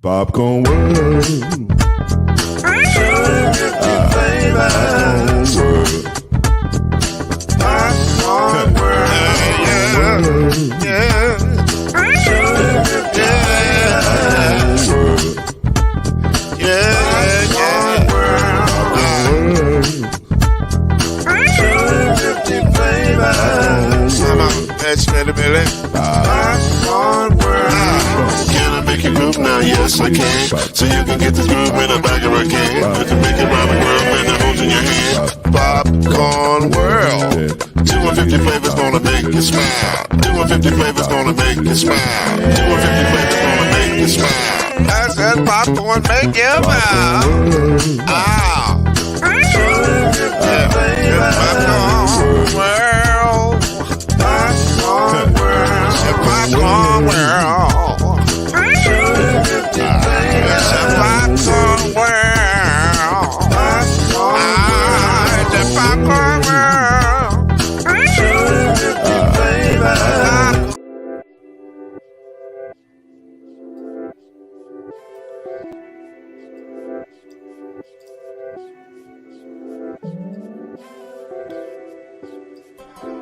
Popcorn World. Popcorn World. Yeah. Can I make you move now? Yes, I can. So you can get this groove in the back of a can. You can make it round the world and the holes in your hand. Popcorn World. 250 flavors gonna make you smile. 250 flavors gonna make you smile. 250 flavors gonna make you smile. I said popcorn make you smile. Ah. 250 flavors. Popcorn World. Popcorn World. Popcorn World. It's a popcorn world. It's a popcorn world.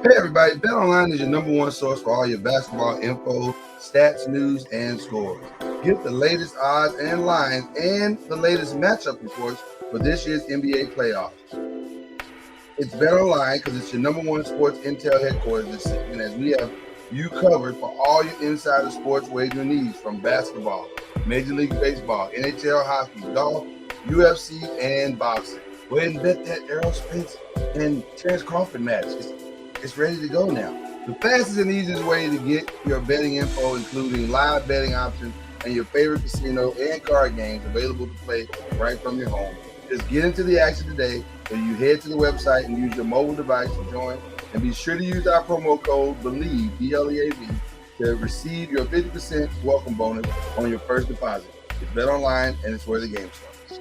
Hey everybody, BetOnline is your number one source for all your basketball info, stats, news, and scores. Get the latest odds and lines and the latest matchup reports for this year's NBA playoffs. It's BetOnline because it's your number one sports intel headquarters this season, as we have you covered for all your insider sports wagering needs, from basketball, Major League Baseball, NHL hockey, golf, UFC, and boxing. Go ahead and bet that Errol Spence and Terrence Crawford match. It's ready to go now. The fastest and easiest way to get your betting info, including live betting options and your favorite casino and card games available to play right from your home. Just get into the action today. So you head to the website and use your mobile device to join. And be sure to use our promo code BLEAV, B-L-E-A-V, to receive your 50% welcome bonus on your first deposit. It's BetOnline, and it's where the game starts.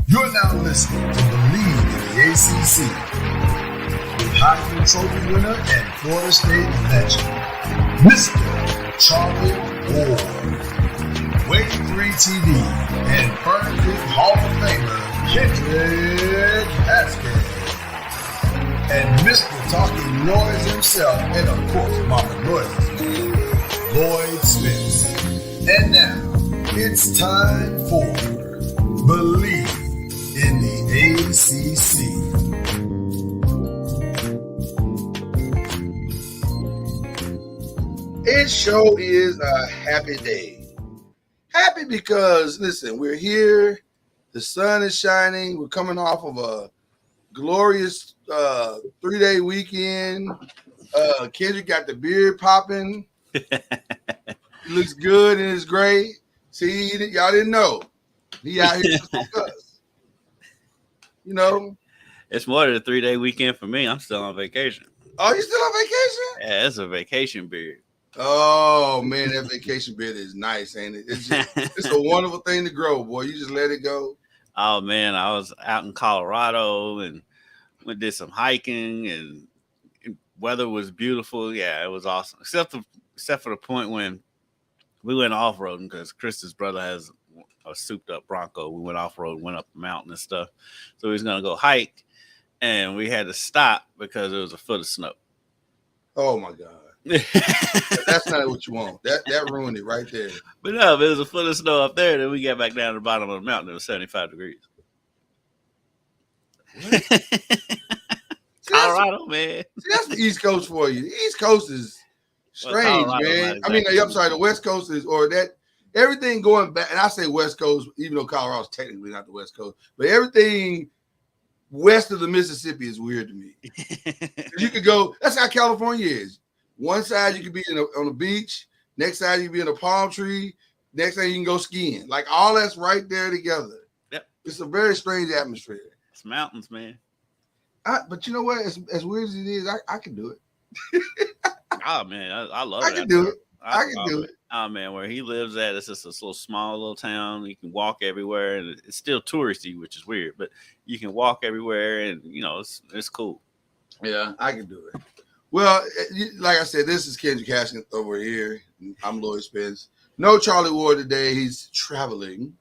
You're now listening to BLEAV in the ACC with Heisman Trophy winner and Florida State legend, Mr. Charlie Ward, Wave 3 TV, and Fern Creek Hall of Famer Kendrick Haskins, and Mr. Talking Noise himself, and of course Mama Noise's man, Lloyd Smith. And now it's time for BLEAV in the ACC. It sure is a happy day. Happy because, listen, we're here. The sun is shining. We're coming off of a glorious 3-day weekend. Kendrick got the beard popping. It looks good and it's great. See, y'all didn't know. He out here just like us. You know? It's more than a 3-day weekend for me. I'm still on vacation. Oh, you still on vacation? Yeah, it's a vacation beard. Oh, man, that vacation beard is nice, ain't it? It's a wonderful thing to grow, boy. You just let it go. Oh, man, I was out in Colorado and we did some hiking and weather was beautiful. Yeah, it was awesome. Except for the point when we went off-roading because Krista's brother has a souped-up Bronco. We went off-road, went up the mountain and stuff. So we was going to go hike, and we had to stop because there was a foot of snow. Oh, my God. That's not what you want. That ruined it right there. But no, there was a foot of snow up there. Then we got back down to the bottom of the mountain. It was 75 degrees. Colorado, man. See, that's the East Coast for you. The East Coast is strange, man. I mean, I'm sorry, the West Coast is, or that everything going back, and I say West Coast, even though Colorado's technically not the West Coast, but everything west of the Mississippi is weird to me. You could go, that's how California is. One side you could be on a beach, next side you could be in a palm tree, next thing you can go skiing. Like all that's right there together. Yep. It's a very strange atmosphere. It's mountains, man. But you know what? As weird as it is, I can do it. Oh man, I love it. I can do it. I can do it. Oh man, where he lives at, it's just a small little town. You can walk everywhere, and it's still touristy, which is weird. But you can walk everywhere, and you know it's cool. Yeah, I can do it. Well, like I said, this is Kendrick Haskins over here. I'm Lloyd Spence. No Charlie Ward today. He's traveling.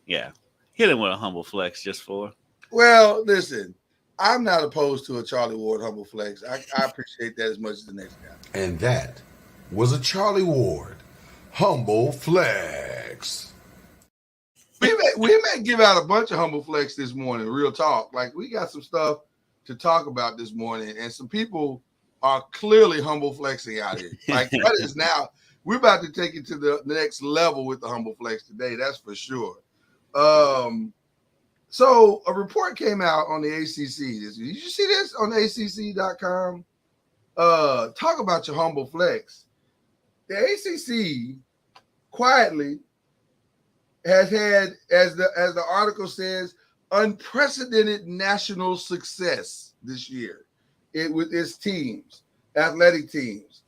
Yeah. Hit him with a humble flex just for. Well, listen, I'm not opposed to a Charlie Ward humble flex. I appreciate that as much as the next guy. And that was a Charlie Ward humble flex. We may give out a bunch of humble flex this morning. Real talk. Like, we got some stuff to talk about this morning, and some people are clearly humble flexing out here. Like, that is now, we're about to take it to the next level with the humble flex today. That's for sure. So a report came out on the ACC. Did you see this on ACC.com? Talk about your humble flex. The ACC quietly has had, as the article says, unprecedented national success this year with its teams, athletic teams.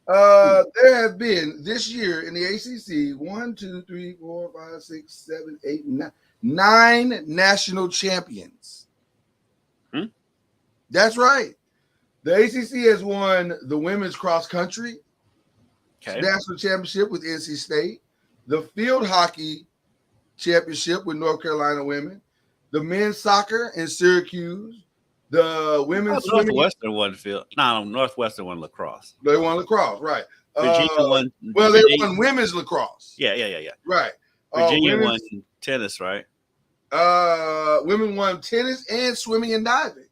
There have been this year in the ACC 9 national champions. That's right. The ACC has won the women's cross country national championship with NC State, the field hockey championship with North Carolina women, the men's soccer in Syracuse, the women's swimming. Northwestern won field. No, Northwestern won lacrosse. They won lacrosse, right? Virginia won. Well, they won women's lacrosse. Yeah. Right. Virginia won tennis, right? Women won tennis and swimming and diving.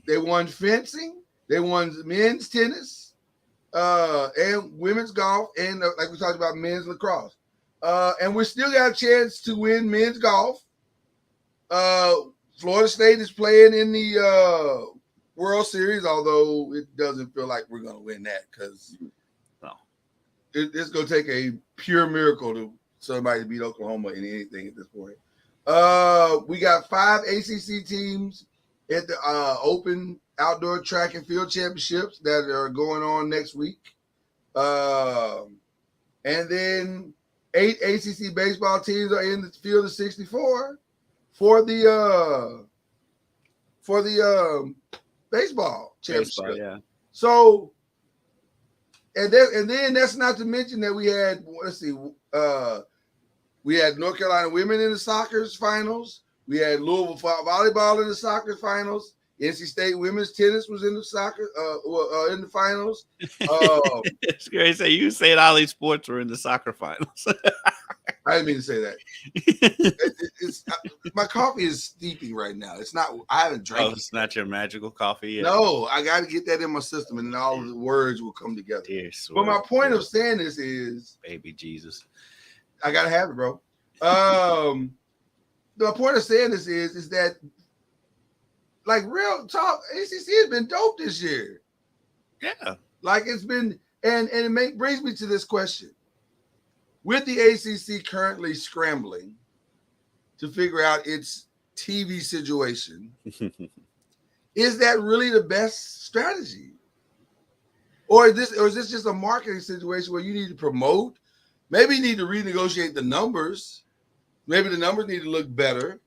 They won fencing. They won men's tennis, and women's golf, and like we talked about, men's lacrosse. And we still got a chance to win men's golf. Florida State is playing in the World Series, although it doesn't feel like we're going to win that because it's going to take a pure miracle to somebody to beat Oklahoma in anything at this point. We got 5 ACC teams at the Open Outdoor Track and Field Championships that are going on next week. And then 8 ACC baseball teams are in the field of 64 for the baseball championship. Baseball, yeah. So, and then that's not to mention that we had, we had North Carolina women in the soccer finals. We had Louisville volleyball in the soccer finals. NC State women's tennis was in the soccer in the finals. It's great. So you said all these sports were in the soccer finals. I didn't mean to say that. My coffee is steeping right now. It's not. I haven't drank. It's not your magical coffee yet. No, I got to get that in my system, and then all of the words will come together. But my point of saying this is, baby Jesus, I gotta have it, bro. The point of saying this is that, like, real talk, ACC has been dope this year. Yeah, like it's been, and it brings me to this question: with the ACC currently scrambling to figure out its TV situation, is that really the best strategy? Or is this just a marketing situation where you need to promote? Maybe you need to renegotiate the numbers. Maybe the numbers need to look better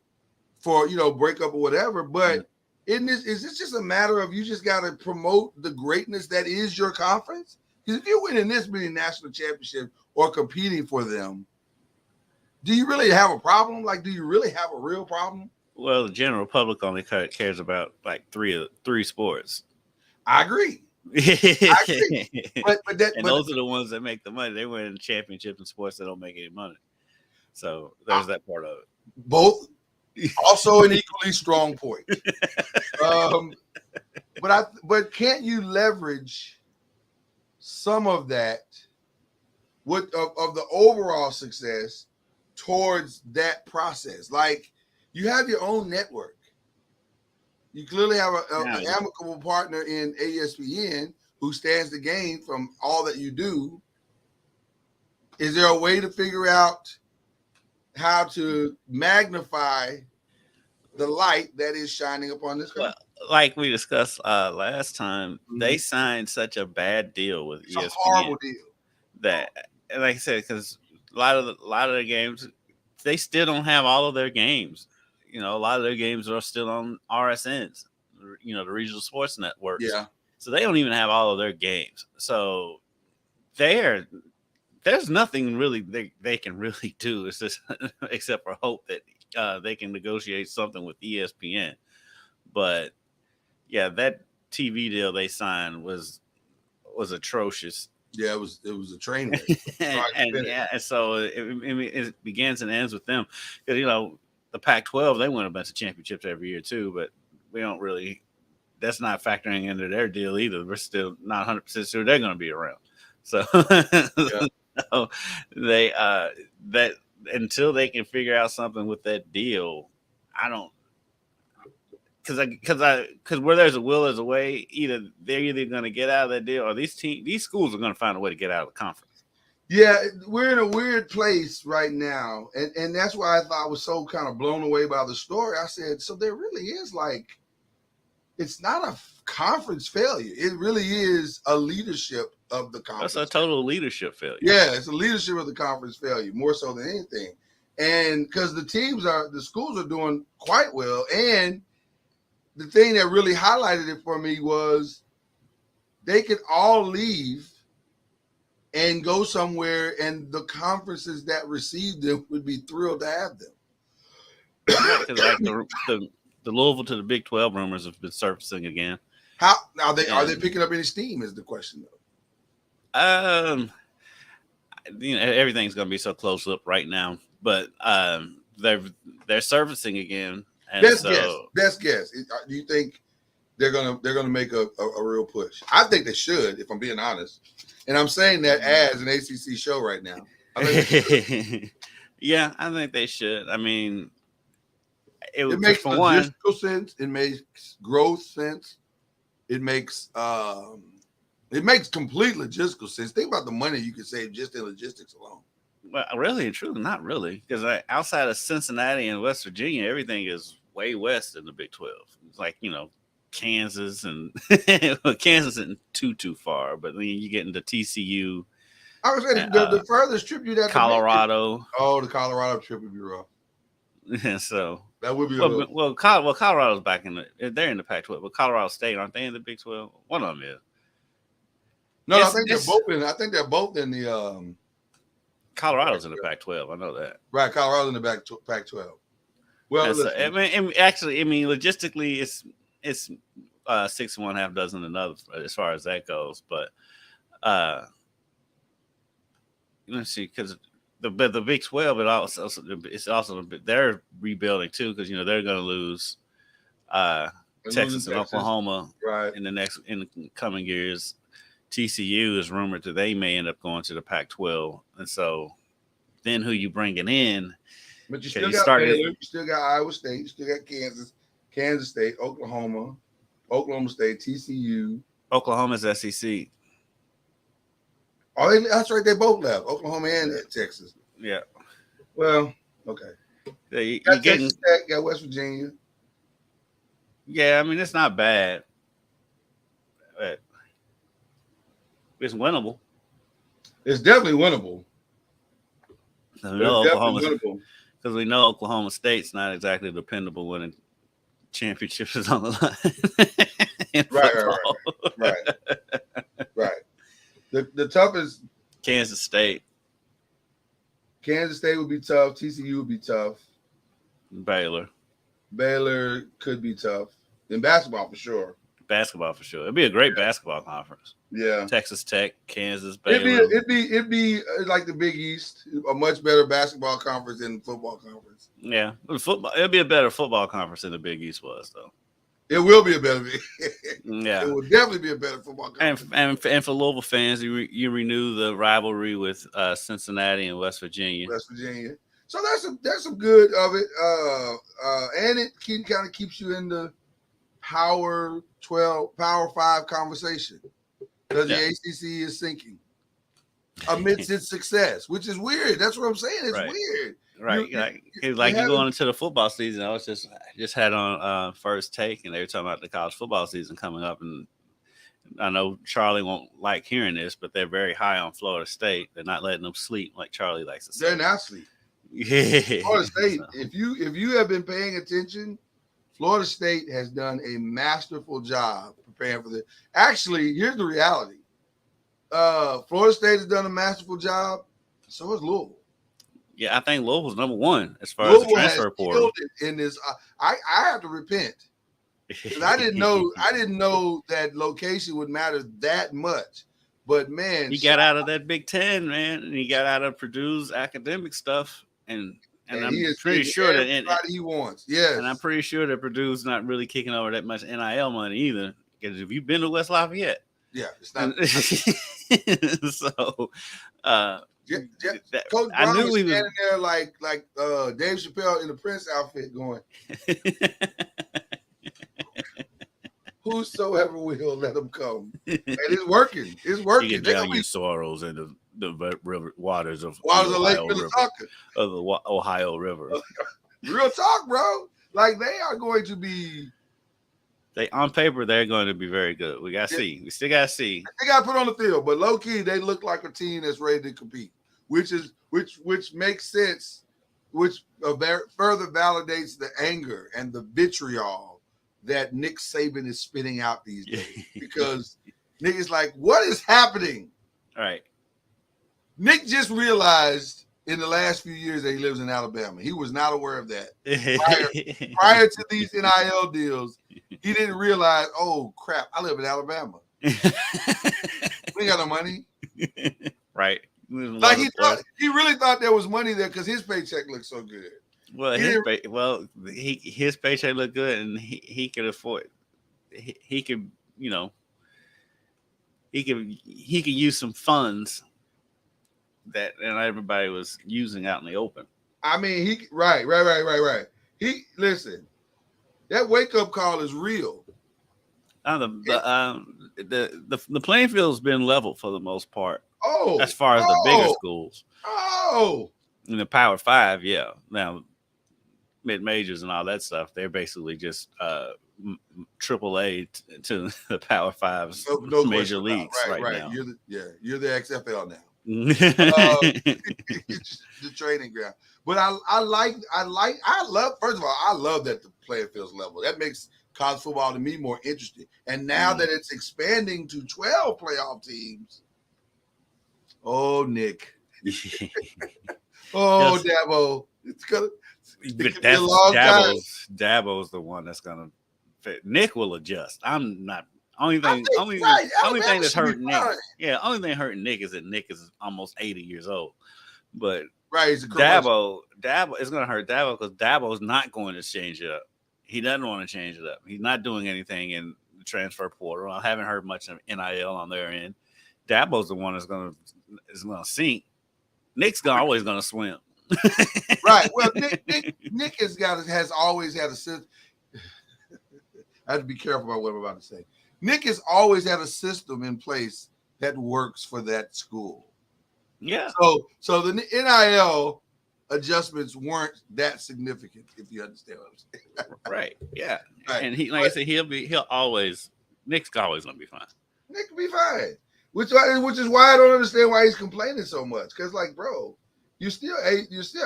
for, breakup or whatever. But is this just a matter of you just got to promote the greatness that is your conference? Because if you're winning this many national championships or competing for them, do you really have a problem? Like, do you really have a real problem? Well, the general public only cares about like three sports. I agree. But those are the ones that make the money. They win championships in sports that don't make any money. So there's that part of it. Both, also an equally strong point. But can't you leverage some of that of the overall success towards that process? Like, you have your own network. You clearly have an amicable partner in ESPN who stands to gain from all that you do. Is there a way to figure out how to magnify the light that is shining upon this country? Well, like we discussed last time, they signed such a bad deal with ESPN. It's a horrible deal. That, like I said, because a lot of the games, they still don't have all of their games. A lot of their games are still on RSNs. the regional sports networks. Yeah. So they don't even have all of their games. So there's nothing really they can really do. It's just except for hope that they can negotiate something with ESPN. But yeah, that TV deal they signed was atrocious. Yeah, it was a train wreck. and so it begins and ends with them. Because the Pac-12, they win a bunch of championships every year too, but we don't really. That's not factoring into their deal either. We're still not 100% sure they're going to be around. So, so they that until they can figure out something with that deal, I don't. Because where there's a will, there's a way. They're either going to get out of that deal, or these schools are going to find a way to get out of the conference. Yeah, we're in a weird place right now, and that's why I thought I was so kind of blown away by the story. I said, so there really is it's not a conference failure. It really is a leadership of the conference. That's a total leadership failure. Yeah, it's a leadership of the conference failure, more so than anything. And because the schools are doing quite well. And the thing that really highlighted it for me was they could all leave and go somewhere, and the conferences that received them would be thrilled to have them. Because like the Louisville to the Big 12 rumors have been surfacing again. How are they picking up any steam? Is the question though. Everything's going to be so close up right now, but they're surfacing again. And best guess. Do you think they're gonna make a real push? I think they should, if I'm being honest. And I'm saying that as an ACC show right now. Yeah, I think they should. I mean, it makes for one sense. It makes growth sense. It makes complete logistical sense. Think about the money you could save just in logistics alone. Well, really and truly, not really, because outside of Cincinnati and West Virginia, everything is way west in the Big 12. It's like Kansas and Kansas isn't too far, but then you get into TCU. I was saying the furthest trip you'd have Colorado. The Colorado trip would be rough. Yeah, so that would be well, Colorado's back they're in the Pac-12, but Colorado State, aren't they in the Big 12? One of them is. No, I think they're both in the. Colorado's in the Pac-12. I know that. Right, Colorado's in the Pac-12. Well, logistically, it's 6 and 1/2 dozen another as far as that goes. But let's see, because the Big 12, it's also they're rebuilding too, because they're going to lose Texas and Oklahoma in the coming years. TCU is rumored that they may end up going to the Pac-12, and so then who you bringing in? But you still got Baylor, you still got Iowa State, you still got Kansas State, Oklahoma State, TCU. Oklahoma's SEC. Oh, that's right. They both left, Oklahoma and Texas. Yeah. Well, okay. Yeah, you got Texas Tech, got West Virginia. Yeah, I mean it's not bad. But it's winnable. It's definitely winnable. Because we know Oklahoma State's not exactly dependable winning championships is on the line. Right. The toughest. Kansas State. Kansas State would be tough. TCU would be tough. Baylor could be tough. In basketball, for sure. It'd be a great basketball conference. Yeah. Texas Tech, Kansas, Baylor. It'd be like the Big East, a much better basketball conference than the football conference. Yeah. It'd be a better football conference than the Big East was, though. It will be a better. Yeah. It will definitely be a better football conference. And for Louisville fans, you renew the rivalry with Cincinnati and West Virginia. So that's some good of it. And it kind of keeps you in the Power 5 conversation, because the ACC is sinking amidst its success, which is weird. That's what I'm saying. It's weird. Right. You're going into the football season. I was just had on First Take, and they were talking about the college football season coming up. And I know Charlie won't like hearing this, but they're very high on Florida State. They're not letting them sleep, like Charlie likes to say. They're not sleep. Yeah. Florida State. If you have been paying attention Florida State has done a masterful job preparing for this. Actually, here's the reality. Florida State has done a masterful job. So has Louisville. Yeah, I think Louisville's number one as far as the Louisville has transfer portal. killed it in this. I have to repent because I didn't know that location would matter that much. But man, he got out of that Big Ten, man, and he got out of Purdue's academic stuff, and I'm he is pretty sure that everybody he wants. Yes, and I'm pretty sure that Purdue's not really kicking over that much NIL money either. Because if you've been to West Lafayette, yeah, it's not. So, Coach I Brown knew was he was standing there like Dave Chappelle in the Prince outfit, going, "Whosoever will, let him come." And it's working. It's working. You can drown your sorrows in the river waters of Lake Minnetonka, of the Ohio River. Real talk, bro. Like they are going to be. On paper, they're going to be very good. We got to see. We still got to see. They got to put on the field, but low key, they look like a team that's ready to compete, which makes sense, which further validates the anger and the vitriol that Nick Saban is spitting out these days. Because Nick is like, what is happening? All right. Nick just realized in the last few years that he lives in Alabama. He was not aware of that. Prior to these NIL deals, he didn't realize, oh, crap, I live in Alabama. We ain't got no money. Right. Like he really thought there was money there because his paycheck looked so good. Well, his paycheck looked good, and he could afford. He could, he could use some funds that and everybody was using out in the open. I mean, right. He listen. That wake up call is real. The playing field's been leveled for the most part. Oh, as far as the bigger schools. Oh, in the Power Five, yeah. Now, mid majors and all that stuff, they're basically just AAA to the Power Five's major leagues right now. You're the XFL now. It's the training ground. But I love. First of all, I love that the playing field's level. That makes college football to me more interesting. And now that it's expanding to 12 playoff teams, oh Nick, oh Dabo, it's gonna. But Dabo's the one that's gonna fit. Nick will adjust. I'm not. Only thing that's hurting Nick. Yeah, only thing hurting Nick is that Nick is almost 80 years old. But Dabo is going to hurt Dabo because Dabo's not going to change it up. He doesn't want to change it up. He's not doing anything in the transfer portal. I haven't heard much of NIL on their end. Dabo's the one that's going to sink. Nick's always going to swim. Right. Well, Nick has always had a sense. I have to be careful about what I'm about to say. Nick has always had a system in place that works for that school. Yeah. So the NIL adjustments weren't that significant, if you understand what I'm saying. Right. Yeah. Right. And he, like I said, Nick's always gonna be fine. Nick will be fine. Which is why I don't understand why he's complaining so much. Because, like, bro, you're still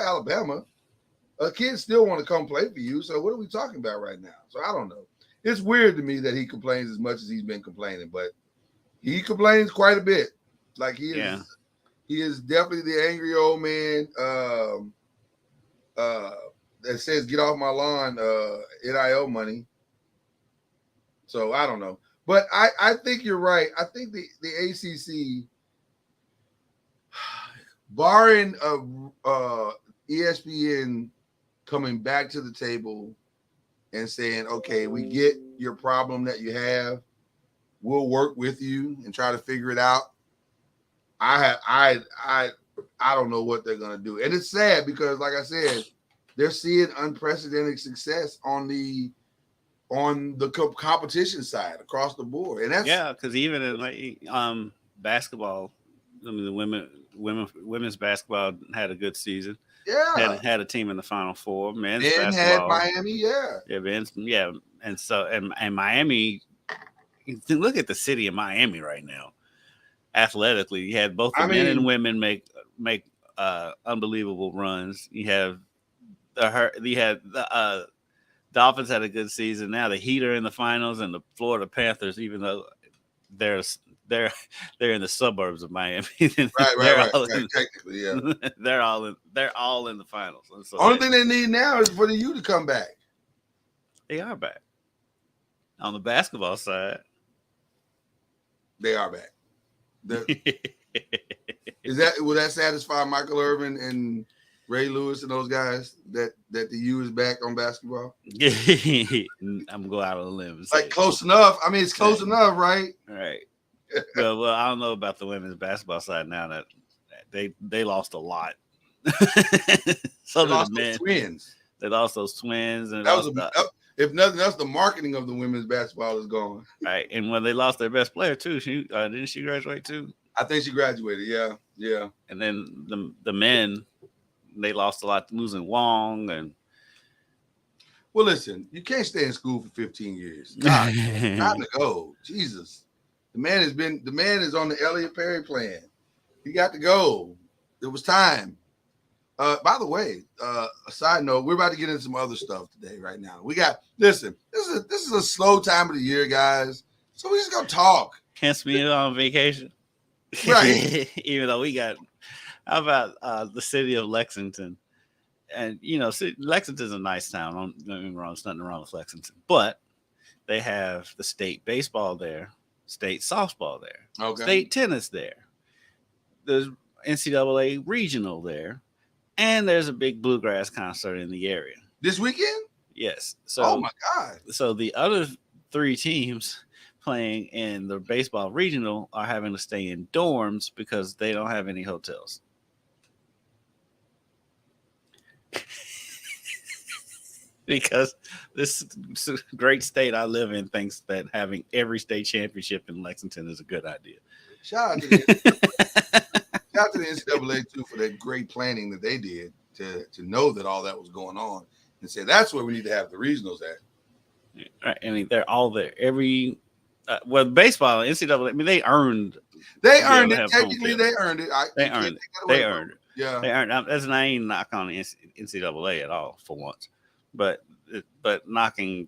Alabama. A kid still want to come play for you. So what are we talking about right now? So I don't know. It's weird to me that he complains as much as he's been complaining, but he complains quite a bit. Like he is definitely the angry old man that says, "Get off my lawn, NIL money." So I don't know, but I think you're right. I think the ACC, barring ESPN coming back to the table and saying, okay, we get your problem that you have. We'll work with you and try to figure it out. I don't know what they're going to do. And it's sad because, like I said, they're seeing unprecedented success on the competition side across the board. And that's because even in basketball, I mean, the women's basketball had a good season. Yeah, had a team in the Final Four. Men's basketball had Miami. And Miami. Look at the city of Miami right now. Athletically, you had both the men and women make unbelievable runs. You have the Dolphins had a good season. Now the Heat are in the finals, and the Florida Panthers, even though they're in the suburbs of Miami, Right. Technically, yeah. they're all in the finals. And so Only thing they need now is for the U to come back. they are back. On the basketball side, They are back. Will that satisfy Michael Irvin and Ray Lewis and those guys that the U is back on basketball? I'm going out on a limb. And say Like close enough. I mean, it's close enough, right? right. Well, I don't know about the women's basketball side now that they lost a lot. So They lost the men. those twins. They lost those twins, and That was if nothing else, the marketing of the women's basketball is gone. right. And when they lost their best player too, didn't she graduate too? I think she graduated. Yeah. And then the men, they lost a lot, losing Wong and. Well, listen, you can't stay in school for 15 years. God, time to go. Jesus. The man is on the Elliott Perry plan. He got to go. It was time. By the way, a side note, we're about to get into some other stuff today, right now. This is a slow time of the year, guys. So we just gonna talk. Hence me on vacation. Right. Even though how about the city of Lexington? And Lexington's a nice town. Don't get me wrong, there's nothing wrong with Lexington. But they have the state baseball there, state softball there, state tennis there. There's NCAA regional there, and there's a big bluegrass concert in the area. This weekend? Yes. So oh my God. So the other 3 teams playing in the baseball regional are having to stay in dorms because they don't have any hotels. Because this great state I live in thinks that having every state championship in Lexington is a good idea. Shout out to the NCAA too for that great planning that they did to know that all that was going on and say that's where we need to have the regionals at. Right, I mean they're all there. Every baseball NCAA. I mean they earned it. Technically, they earned it. They earned it. Yeah, they earned. That's not even knock on the NCAA at all for once, but knocking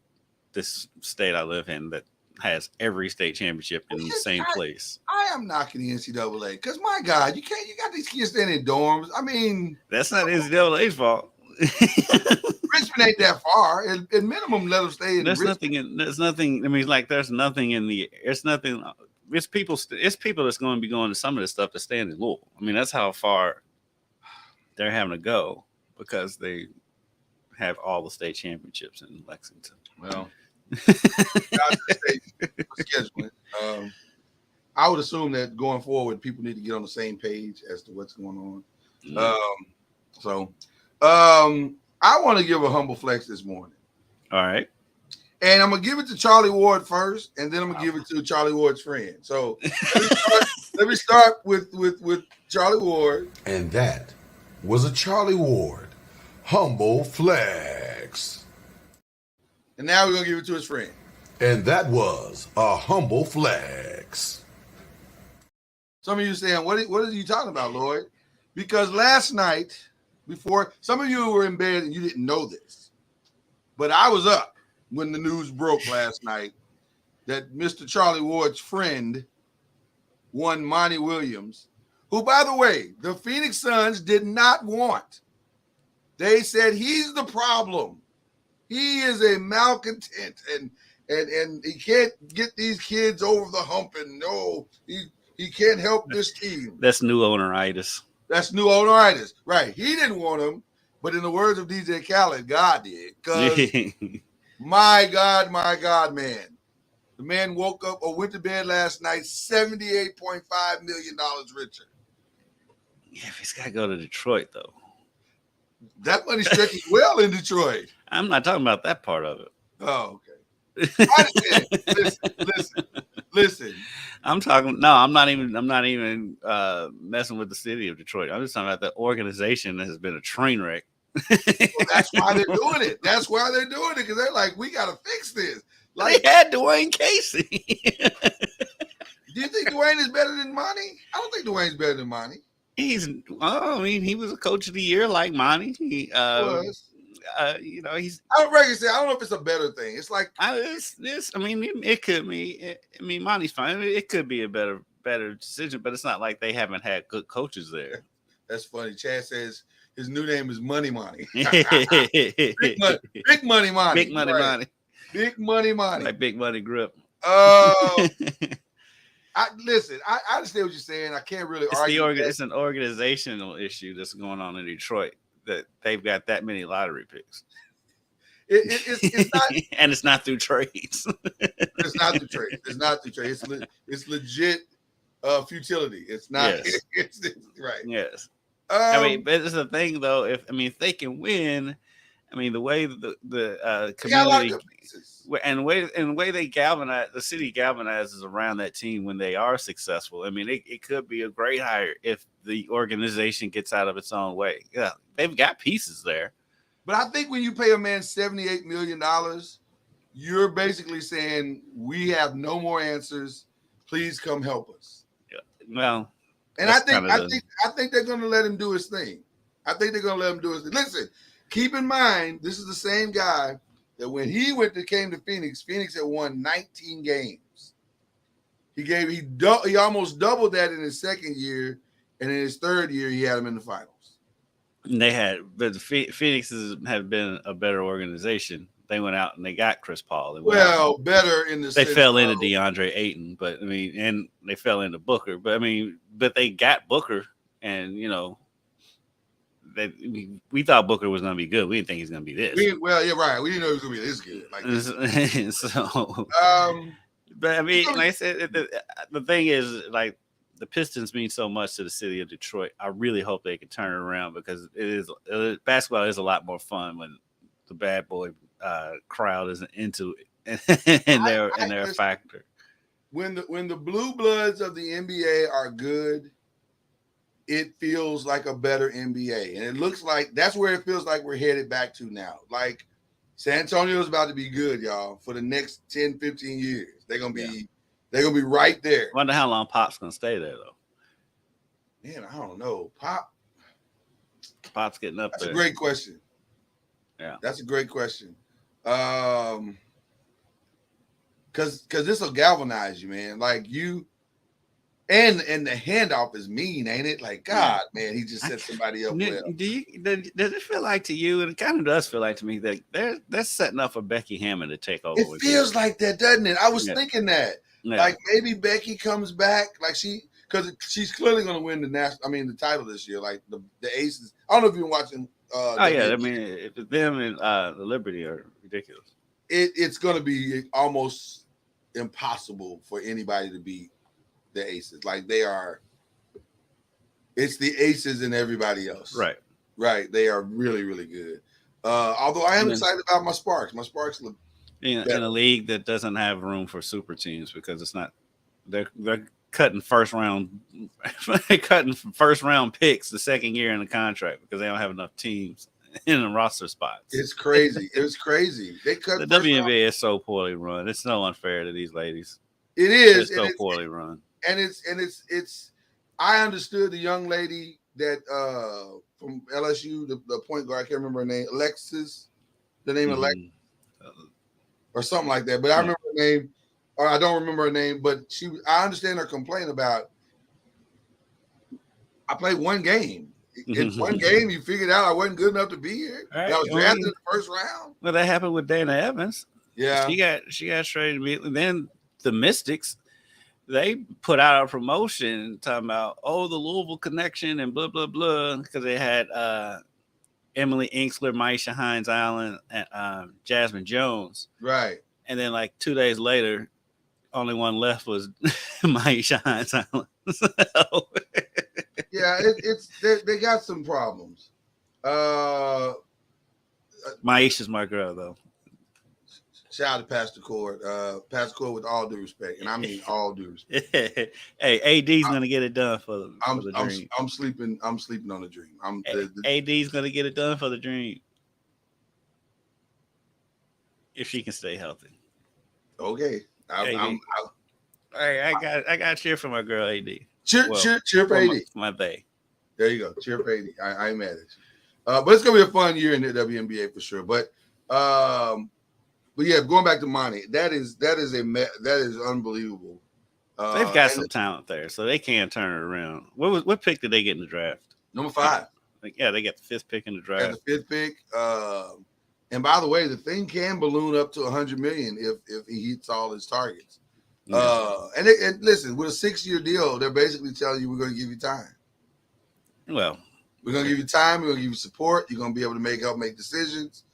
this state I live in that has every state championship in the same place. I am knocking the NCAA because my God, you got these kids staying in dorms. I mean, that's not NCAA's fault. Richmond ain't that far. At minimum, let them stay in. There's nothing. I mean, like there's nothing in the. It's nothing. It's people. It's people that's going to be going to some of this stuff to stay in Louisville. I mean, that's how far they're having to go because they have all the state championships in Lexington. Well, scheduling. I would assume that going forward, people need to get on the same page as to what's going on. I want to give a humble flex this morning. All right. And I'm going to give it to Charlie Ward first, and then I'm going to give it to Charlie Ward's friend. So let me start with Charlie Ward. And that was a Charlie Ward humble flex. And now we're going to give it to his friend. And that was a humble flex. Some of you saying, what are you talking about, Lloyd? Because last night, before, some of you were in bed and you didn't know this, but I was up when the news broke last night that Mr. Charlie Ward's friend won Monty Williams, who, by the way, the Phoenix Suns did not want. They said he's the problem. He is a malcontent and he can't get these kids over the hump, and no, he can't help this team. That's new owneritis. That's new owneritis. Right. He didn't want him, but in the words of DJ Khaled, God did. Because my God, man. The man woke up or went to bed last night $78.5 million richer. Yeah, he's got to go to Detroit, though. That money stretches well in Detroit. I'm not talking about that part of it. Oh, okay. Listen. I'm not even messing with the city of Detroit. I'm just talking about the organization that has been a train wreck. Well, that's why they're doing it. Because they're like, we got to fix this. Like, they had Dwayne Casey. Do you think Dwayne is better than Monty? I don't think Dwayne's better than Monty. He was a coach of the year like Monty. He was. he's. I don't reckon. I don't know if it's a better thing. It's like This. I mean, it could be. I mean, Monty's fine. It could be a better decision, but it's not like they haven't had good coaches there. that's funny. Chad says his new name is Money Monty. Big Big money Monty. Big money, Right. Monty. Big Money Monty. Like Big Money Grip. I listen. I understand what you're saying. I can't really argue. It's an organizational issue that's going on in Detroit that they've got that many lottery picks. It's not, and it's not through trades. it's not the trade. It's not the trade. It's legit futility. It's not. Yes. It's right. Yes. I mean, but it's the thing though. If they can win, I mean, the way the community and the way they galvanize, the city galvanizes around that team when they are successful. I mean, it could be a great hire if the organization gets out of its own way. Yeah, they've got pieces there. But I think when you pay a man $78 million, you're basically saying we have no more answers. Please come help us. Yeah. Well, and I think they're going to let him do his thing. I think they're going to let him do his thing. Listen, keep in mind, this is the same guy that when he came to Phoenix, Phoenix had won 19 games. He almost doubled that in his second year, and in his third year, he had him in the finals. But the Phoenix have been a better organization. They went out and they got Chris Paul. Better in the they fell into DeAndre Ayton, but I mean, and they fell into Booker. But I mean, they got Booker, and we thought Booker was going to be good. We didn't think he's going to be this. Right. We didn't know he was going to be this good. Like this. So, but I mean, like I said, the thing is, like, the Pistons mean so much to the city of Detroit. I really hope they can turn it around because basketball is a lot more fun when the bad boy crowd isn't into it and they're a factor. When the blue bloods of the NBA are good, it feels like a better NBA, and it looks like that's where it feels like we're headed back to now. Like San Antonio is about to be good, y'all, for the next 10, 15 years. They're gonna be. They're gonna be right there. Wonder how long Pop's gonna stay there though. Man, I don't know. Pop's getting up that's there. That's a great question. Yeah, that's a great question. Because this will galvanize you, man. Like you, and the handoff is mean, ain't it? Like God, man, he just set somebody up well. Does it feel like to you, and it kind of does feel like to me that they're setting up for Becky Hammond to take over? It feels like that, doesn't it? I was thinking that. Yeah. Like maybe Becky comes back, like because she's clearly going to win the title this year. Like the Aces. I don't know if you've been watching. I mean, them and the Liberty are ridiculous. It's going to be almost impossible for anybody to beat the Aces. Like they are. It's the Aces and everybody else. Right. They are really, really good. Although I am excited about my Sparks. My Sparks look. In a league that doesn't have room for super teams because it's not, they're cutting first round picks the second year in the contract because they don't have enough teams in the roster spots. It's crazy. It's crazy. They cut the WNBA is so poorly run. It's so unfair to these ladies. It is. It's so poorly run. And it's. I understood the young lady that from LSU, the point guard. I can't remember her name. Alexis. The name Alexis. Or something like that, but I remember her name, or I don't remember her name. But I understand her complaint about. I played one game. In one game, you figured out I wasn't good enough to be here. Right. I was drafted in the first round. Well, that happened with Dana Evans. Yeah, she got traded immediately. Then the Mystics, they put out a promotion talking about the Louisville connection and blah blah blah because they had Emily Inksler, Maisha Hines Allen, and Jasmine Jones. Right. And then like 2 days later, only one left was Maisha Hines Allen. Yeah, they got some problems. Maisha's my girl though. Shout out to Pastor Cord. Pastor Cord, with all due respect, and I mean all due respect. Hey, AD's gonna get it done for the Dream. I'm sleeping on the Dream. AD's gonna get it done for the Dream if she can stay healthy. Okay. I got cheer for my girl AD. Cheer for AD. My bae. There you go. Cheer for AD. I ain't mad at But it's gonna be a fun year in the WNBA for sure. But yeah, going back to Monty, that is unbelievable. They've got some talent there, so they can turn it around. What pick did they get in the draft? Number 5. Yeah, they got the 5th pick in the draft. Got the 5th pick. And by the way, the thing can balloon up to $100 million if he hits all his targets. Yeah. And listen, with a 6-year deal, they're basically telling you we're going to give you time. Well, we're going to give you time. We're going to give you support. You're going to be able to help make decisions.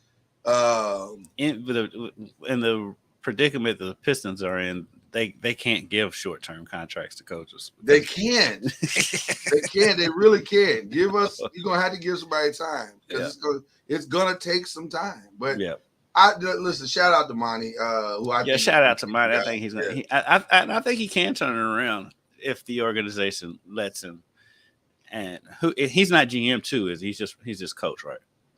In the predicament that the Pistons are in, they can't give short-term contracts to coaches. They can't. They can't. They really can't. Give us. You're gonna have to give somebody time because it's gonna take some time. But listen. Shout out to Monty. Shout out to Monty. I think he's gonna. I think he can turn it around if the organization lets him. And he's not GM too, is he? He's just coach, right?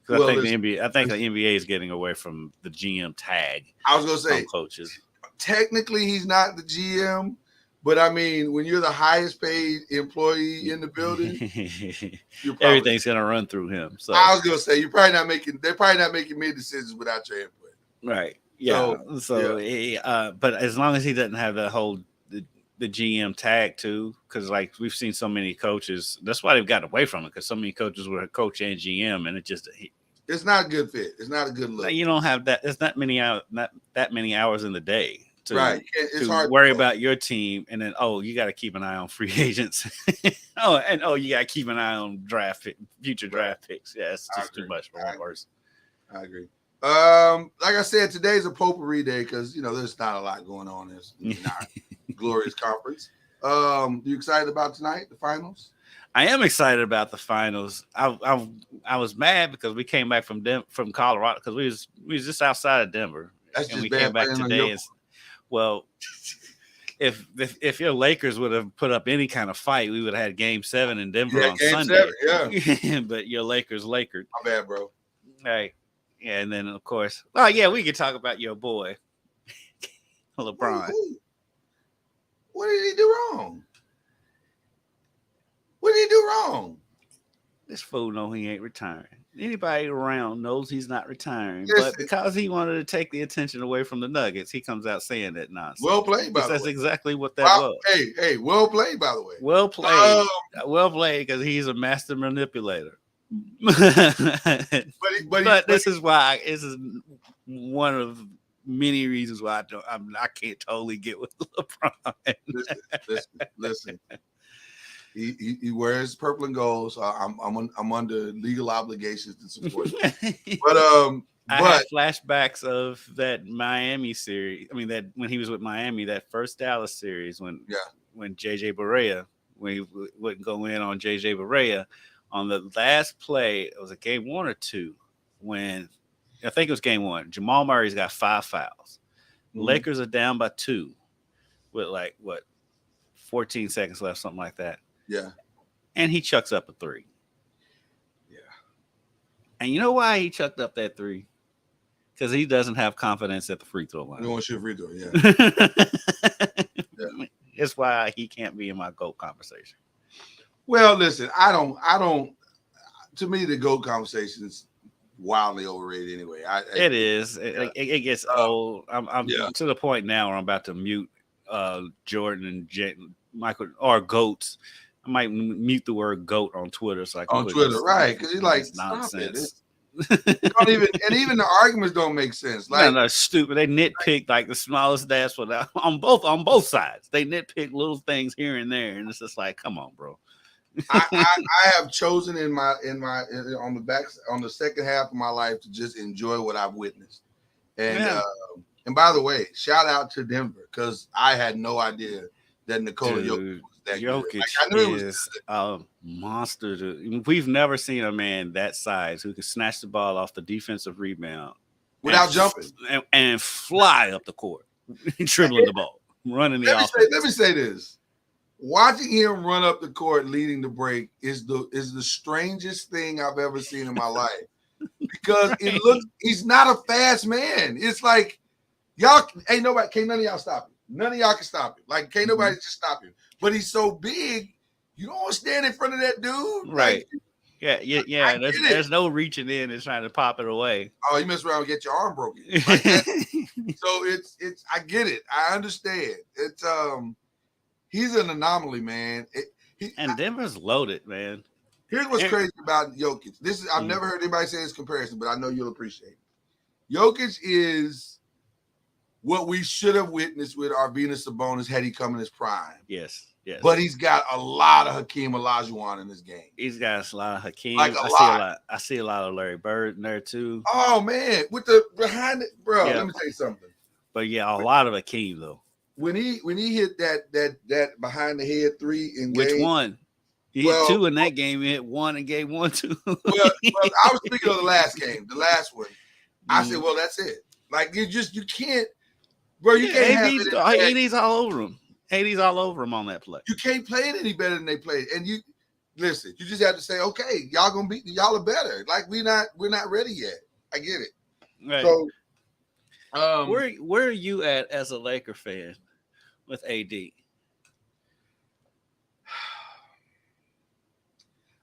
Well, I think the NBA is getting away from the GM tag. I was gonna say coaches. Technically, he's not the GM, but I mean, when you're the highest paid employee in the building, everything's gonna run through him. So I was gonna say they're probably not making many decisions without your input. Right. Yeah. But as long as he doesn't have the whole the GM tag too, because like we've seen so many coaches, that's why they've gotten away from it, because so many coaches were a coach and GM, and it's not a good fit. It's not a good look. You don't have that. There's not that many hours in the day to It's hard worry about your team, and then you got to keep an eye on free agents. You got to keep an eye on future draft picks. Yeah, it's just too much for one person. I agree. Like I said, today's a potpourri day because there's not a lot going on in our glorious conference. You excited about tonight, the finals? I am excited about the finals. I was mad because we came back from Colorado because we was just outside of Denver. That's and just we came back today. If your Lakers would have put up any kind of fight, we would have had Game 7 in Denver on Sunday. 7, but your Lakers. My bad, bro. Right. Yeah, and then of course, we could talk about your boy, LeBron. What did he do wrong? What did he do wrong? This fool know he ain't retiring. Anybody around knows he's not retiring. Listen, but because he wanted to take the attention away from the Nuggets, he comes out saying that nonsense. Well played, by the way. That's exactly what that was. Hey, well played, by the way. Well played. Well played, because he's a master manipulator. But this is why. This is one of many reasons why I can't totally get with LeBron. Listen. He wears purple and gold, so I'm under legal obligations to support him. But I had flashbacks of that Miami series. I mean, that when he was with Miami, that first Dallas series when JJ Barea, when he wouldn't go in on JJ Barea on the last play. It was a game 1 or 2 when I think it was game 1. Jamal Murray's got 5 fouls. Mm-hmm. Lakers are down by 2 with 14 seconds left, something like that. Yeah. And he chucks up a 3. Yeah. And you know why he chucked up that 3? Because he doesn't have confidence at the free throw line. He won't shoot free throw, yeah. It's why he can't be in my GOAT conversation. Well, listen, I don't to me the GOAT conversation is wildly overrated anyway. It is. It gets old. I'm to the point now where I'm about to mute Jordan and Michael or GOATs. I might mute the word GOAT on Twitter so I can on Twitter, right? Because he's like nonsense. Even the arguments don't make sense. No, stupid. They nitpick like the smallest dash on both sides. They nitpick little things here and there, and it's just like, come on, bro. I have chosen on the second half of my life to just enjoy what I've witnessed. And by the way, shout out to Denver because I had no idea that Nikola Jokic was that good. I knew he was a monster. We've never seen a man that size who could snatch the ball off the defensive rebound without jumping and fly up the court, dribbling the ball, running the offense. Let me say this. Watching him run up the court leading the break is the strangest thing I've ever seen in my life. Because he's not a fast man. It's like y'all ain't nobody, can't none of y'all stop him. None of y'all can stop him. Like, can't nobody just stop him. But he's so big, you don't stand in front of that dude. Right. Yeah. I get it. There's no reaching in and trying to pop it away. Oh, you mess around and get your arm broken. Like that. So it's I get it. I understand. It's he's an anomaly, man. And Denver's loaded, man. Here's what's crazy about Jokic. This is I've never heard anybody say this comparison, but I know you'll appreciate it. Jokic is what we should have witnessed with Arvydas Sabonis had he come in his prime. Yes. But he's got a lot of Hakeem Olajuwon in this game. He's got a lot of Hakeem. Like I see a lot of Larry Bird in there too. Oh man, with the behind it, bro. Yeah. Let me tell you something. But yeah, a lot of Hakeem though. When he hit that behind the head three in Which game, one? He hit two in that game. He hit one in game 1, too. well, I was thinking of the last game, the last one. I said, well, that's it. Like you can't, bro. You can't have it. AD's all over him. AD's all over him on that play. You can't play it any better than they played. And you listen, you just have to say, okay, y'all are better. Like we're not ready yet. I get it. Right. So where are you at as a Laker fan with AD?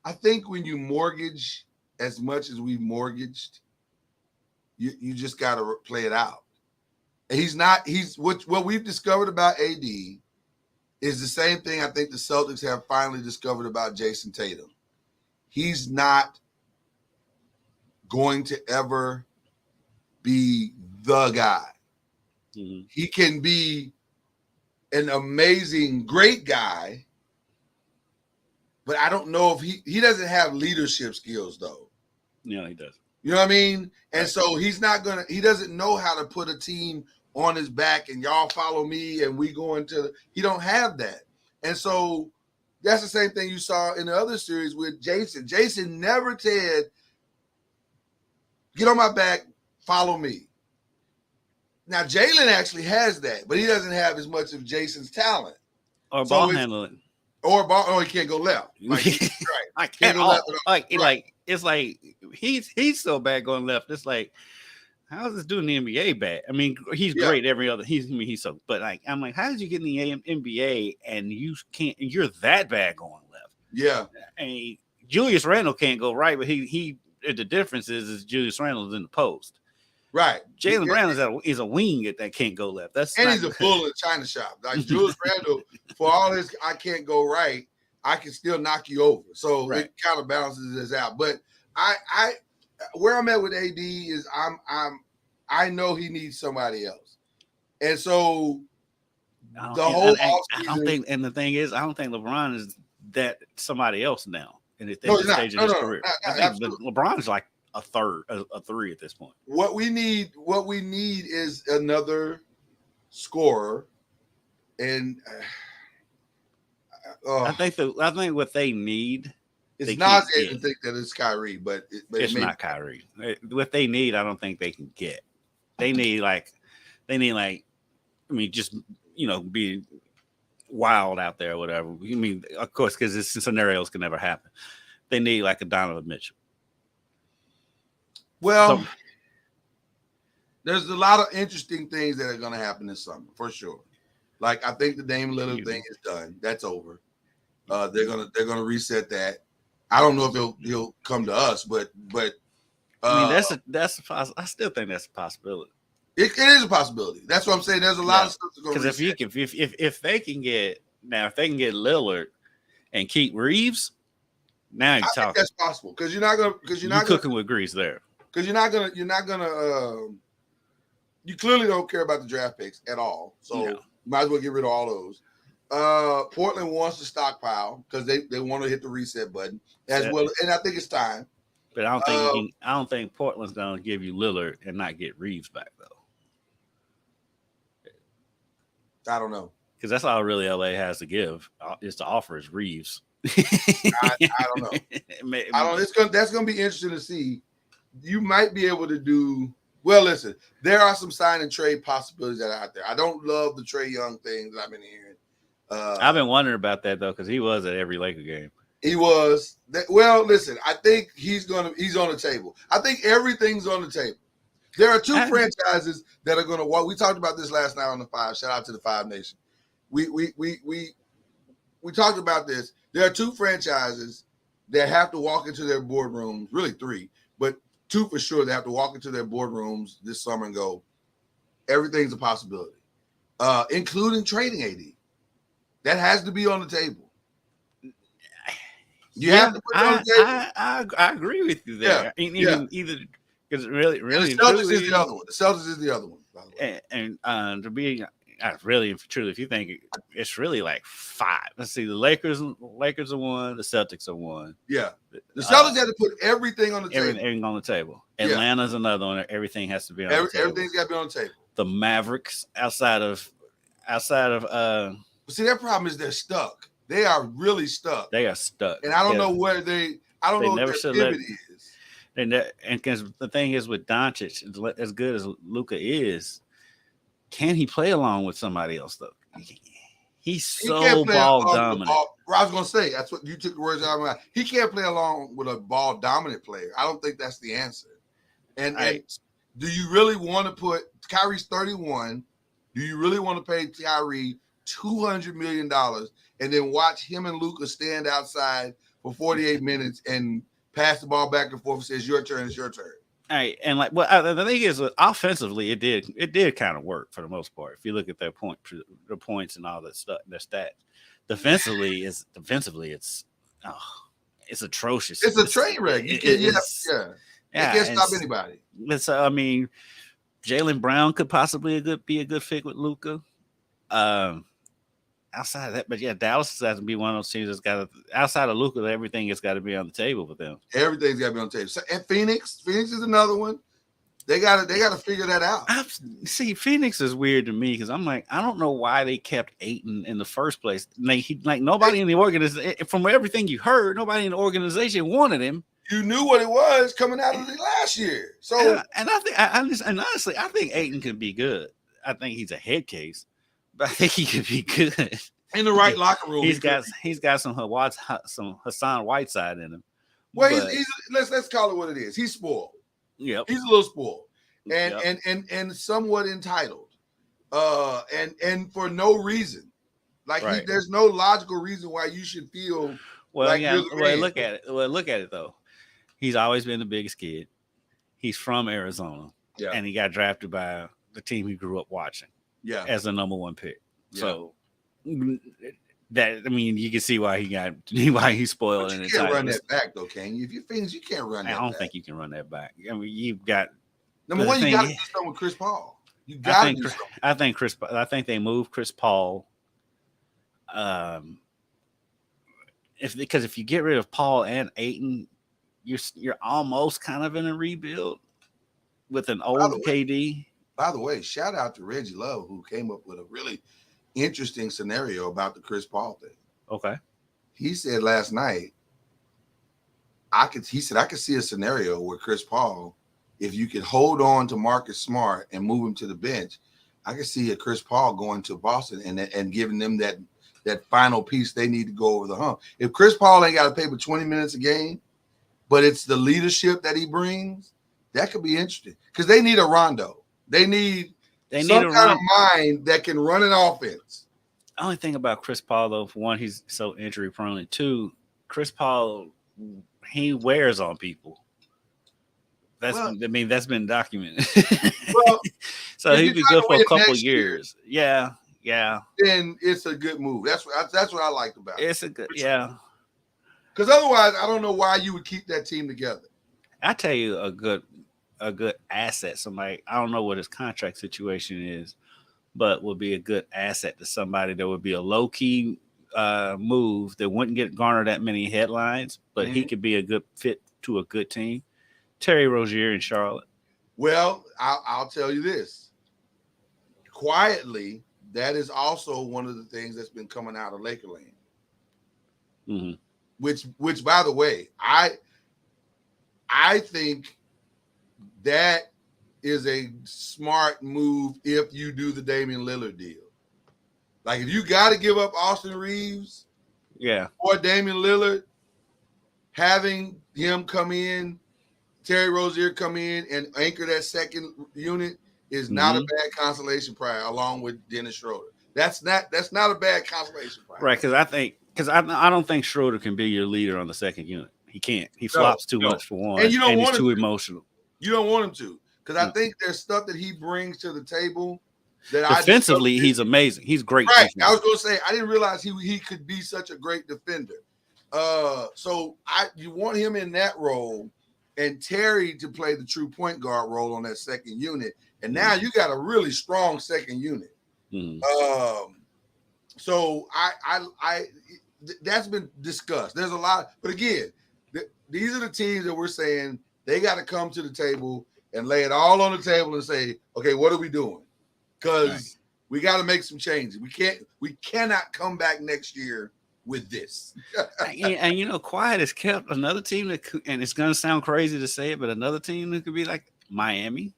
I think when you mortgage as much as we mortgaged, you just got to play it out. And he's what we've discovered about AD is the same thing I think the Celtics have finally discovered about Jason Tatum. He's not going to ever be the guy. Mm-hmm. He can be an amazing, great guy, but I don't know if he doesn't have leadership skills though. No, he doesn't. You know what I mean? And so he doesn't know how to put a team on his back and y'all follow me and we go into he don't have that. And so that's the same thing you saw in the other series with Jason. Jason never said, get on my back, follow me. Now Jalen actually has that, but he doesn't have as much of Jason's talent. Or ball handling. He can't go left. Like, right. I can't go left. Like it's like he's so bad going left. It's like, how is this doing the NBA bad? I mean, he's great every other. He's so, but like I'm like, how did you get in the NBA and you're that bad going left? Yeah. I mean, Julius Randle can't go right, but he the difference is Julius Randle's in the post. Right. Jaylen Brown is a wing that can't go left. He's a bull in the China shop. Like Julius Randle, for all his I can't go right, I can still knock you over. So it kind of balances this out. But I where I'm at with AD is I know he needs somebody else. And so I don't think LeBron is that somebody else now in this stage of his career. I think LeBron is like a three at this point. What we need is another scorer, and I think what they need. It's nauseating to think that it's Kyrie, but it's not Kyrie. What they need, I don't think they can get. They need just be wild out there or whatever. I mean, of course, because this scenarios can never happen. They need like a Donovan Mitchell. Well, there's a lot of interesting things that are going to happen this summer for sure. Like I think the Dame Lillard thing is done. That's over. They're gonna reset that. I don't know if he'll come to us, but I mean I still think that's a possibility. It is a possibility. That's what I'm saying. There's a lot of stuff to go. Because if they can get Lillard and keep Reeves, now you're talking. That's possible because you're not cooking with grease there. Because you're not gonna you clearly don't care about the draft picks at all. So you might as well get rid of all those. Portland wants to stockpile because they want to hit the reset button as well, and I think it's time. But I don't think Portland's gonna give you Lillard and not get Reeves back though. I don't know because that's all really LA has to give is to offer is Reeves. I don't know. That's gonna be interesting to see. You might be able to do well. Listen, there are some sign and trade possibilities that are out there. I don't love the Trae Young thing that I've been hearing. I've been wondering about that though, because he was at every Laker game. He was. Well, listen, I think he's on the table. I think everything's on the table. There are two franchises that are going to walk. We talked about this last night on the Five. Shout out to the Five Nation. We talked about this. There are two franchises they have to walk into their boardrooms, really 3, but 2 for sure. They have to walk into their boardrooms this summer and go, everything's a possibility, including trading AD. That has to be on the table. You have to put it on the table. I agree with you there. Yeah. Either because really, And the Celtics is the other one. The Celtics is the other one, by the way. And to be really truly, if you think it's really like 5. Let's see, the Lakers are 1, the Celtics are 1. Yeah, the Celtics had to put everything on the table. Everything on the table. Atlanta's another one. Everything has to be on the table. Everything's got to be on the table. The Mavericks outside of But see, their problem is they're stuck. They are really stuck. They are stuck. And I don't know where I don't know what their pivot is. And because the thing is with Doncic, as good as Luka is, can he play along with somebody else though? He's so ball dominant. I was gonna say that's what you took the words out of my mouth. He can't play along with a ball dominant player. I don't think that's the answer. And do you really want to put Kyrie's 31? Do you really want to pay Kyrie $200 million and then watch him and Luka stand outside for 48 minutes and pass the ball back and forth and says your turn, it's your turn? All right, and the thing is, offensively, it did kind of work for the most part. If you look at their points and all that stuff, their stats. Defensively, it's atrocious. It's a train wreck. You can't stop anybody. I mean, Jaylen Brown could possibly be a good fit with Luka. Outside of that, but Dallas has to be one of those teams that's got to, outside of Luka, everything has got to be on the table with them. Everything's got to be on the table. So, and Phoenix is another one. They got to figure that out. See, Phoenix is weird to me because I'm like, I don't know why they kept Ayton in the first place. Nobody in the organization, from everything you heard, nobody in the organization wanted him. You knew what it was coming out of the last year. So, honestly, I think Ayton could be good. I think he's a head case. But I think he could be good in the right locker room. He's got some Hassan Whiteside in him. Well, let's call it what it is. He's spoiled. Yep. He's a little spoiled and somewhat entitled. And for no reason. There's no logical reason why you should feel look at it though. He's always been the biggest kid. He's from Arizona. Yeah. And he got drafted by the team he grew up watching. Yeah, as the number 1 pick. Yeah. So that you can see why he's spoiled. But you can't run that back though, can you? If you're Phoenix, you can't run that. I don't think you can run that back. I mean, you've got number one. You got to do something with Chris Paul. You got to do something. I think they moved Chris Paul. If you get rid of Paul and Ayton, you're almost kind of in a rebuild with an old KD. By the way, shout out to Reggie Love, who came up with a really interesting scenario about the Chris Paul thing. Okay. He said last night, I could see a scenario where Chris Paul, if you could hold on to Marcus Smart and move him to the bench, I could see a Chris Paul going to Boston and giving them that final piece they need to go over the hump. If Chris Paul ain't got to pay for 20 minutes a game, but it's the leadership that he brings, that could be interesting because they need a Rondo. They need some kind of mind that can run an offense. The only thing about Chris Paul, though, for one, he's so injury prone. And 2, Chris Paul, he wears on people. That's been documented. So he'd be good for a couple years. Yeah. Then it's a good move. That's what I liked about it. It's a good, yeah. Because otherwise, I don't know why you would keep that team together. I tell you, a good asset. Somebody, I don't know what his contract situation is, but would be a good asset to somebody that would be a low key move that wouldn't garner that many headlines, but he could be a good fit to a good team. Terry Rozier in Charlotte. Well, I'll tell you this. Quietly, that is also one of the things that's been coming out of Lakerland. Mm-hmm. Which, by the way, I think that is a smart move if you do the Damian Lillard deal. Like if you got to give up Austin Reeves, or Damian Lillard, having him come in, Terry Rozier come in and anchor that second unit is not a bad consolation prize, along with Dennis Schroeder. That's not a bad consolation prize, right? Because I don't think Schroeder can be your leader on the second unit. He can't. He flops too much for one, and you don't and want he's too emotional. You don't want him to, because I think there's stuff that he brings to the table that defensively, he's amazing. He's great. Right. I was going to say, I didn't realize he could be such a great defender. So you want him in that role, and Terry to play the true point guard role on that second unit. And now you got a really strong second unit. So I that's been discussed. There's a lot, but again, these are the teams that we're saying they got to come to the table and lay it all on the table and say, okay, what are we doing? Because we got to make some changes. We cannot come back next year with this. and you know, quiet has kept another team that could, and it's going to sound crazy to say it, but another team that could be like Miami.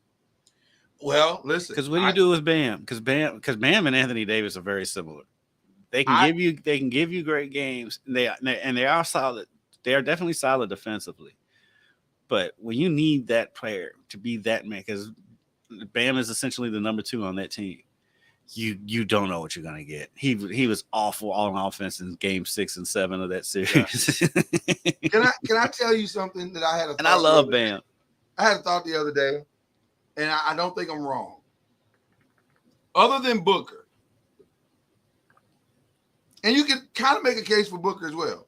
Well, listen, because what do you do with Bam? Because Bam and Anthony Davis are very similar. They can give you great games. They are solid. They are definitely solid defensively. But when you need that player to be that man, because Bam is essentially the number 2 on that team, you don't know what you're gonna get. He was awful on offense in game 6 and 7 of that series. Yeah. Can I tell you something that I had a thought? And I love Bam. I had a thought the other day, and I don't think I'm wrong. Other than Booker, and you can kind of make a case for Booker as well.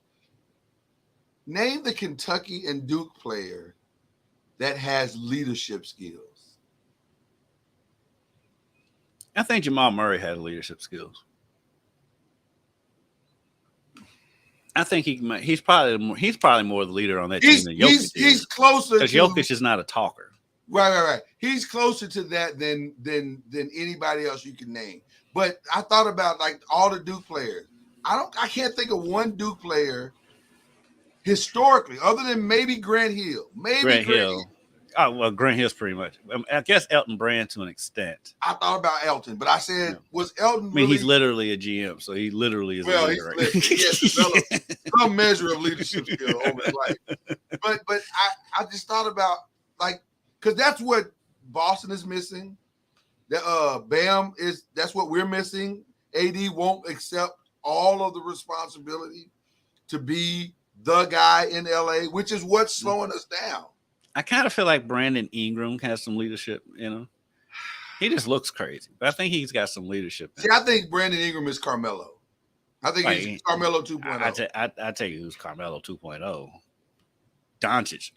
Name the Kentucky and Duke player that has leadership skills. I think Jamal Murray had leadership skills. I think he's probably more the leader on that team than Jokic. He's closer because Jokic is not a talker. Right. He's closer to that than anybody else you can name. But I thought about like all the Duke players. I can't think of one Duke player historically, other than maybe Grant Hill. Grant Hill. Oh, well, Grant Hill's pretty much. I guess Elton Brand to an extent. I thought about Elton, but I said, was Elton really? He's literally a GM, so he literally is a leader. Right? He has developed some measure of leadership skill over his life. But I just thought about, like, because that's what Boston is missing. Bam that's what we're missing. AD won't accept all of the responsibility to be the guy in LA, which is what's slowing us down. I kind of feel like Brandon Ingram has some leadership in him. He just looks crazy, but I think he's got some leadership. See, I think Brandon Ingram is Carmelo. I think he's Carmelo 2.0. I tell you who's Carmelo 2.0. Doncic.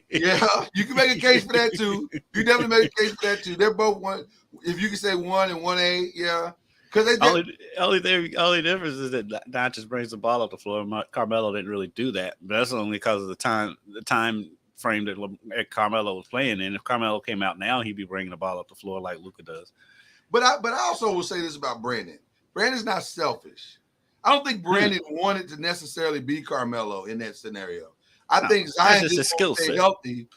Yeah, you can make a case for that too. You definitely make a case for that too. They're both one. If you can say 1 and 1A, yeah. Because only difference is that Doncic brings the ball up the floor. Carmelo didn't really do that, but that's only because of the time frame that Carmelo was playing in. If Carmelo came out now, he'd be bringing the ball up the floor like Luka does. But I also will say this about Brandon. Brandon's not selfish. I don't think Brandon wanted to necessarily be Carmelo in that scenario. I think Zion just won't stay healthy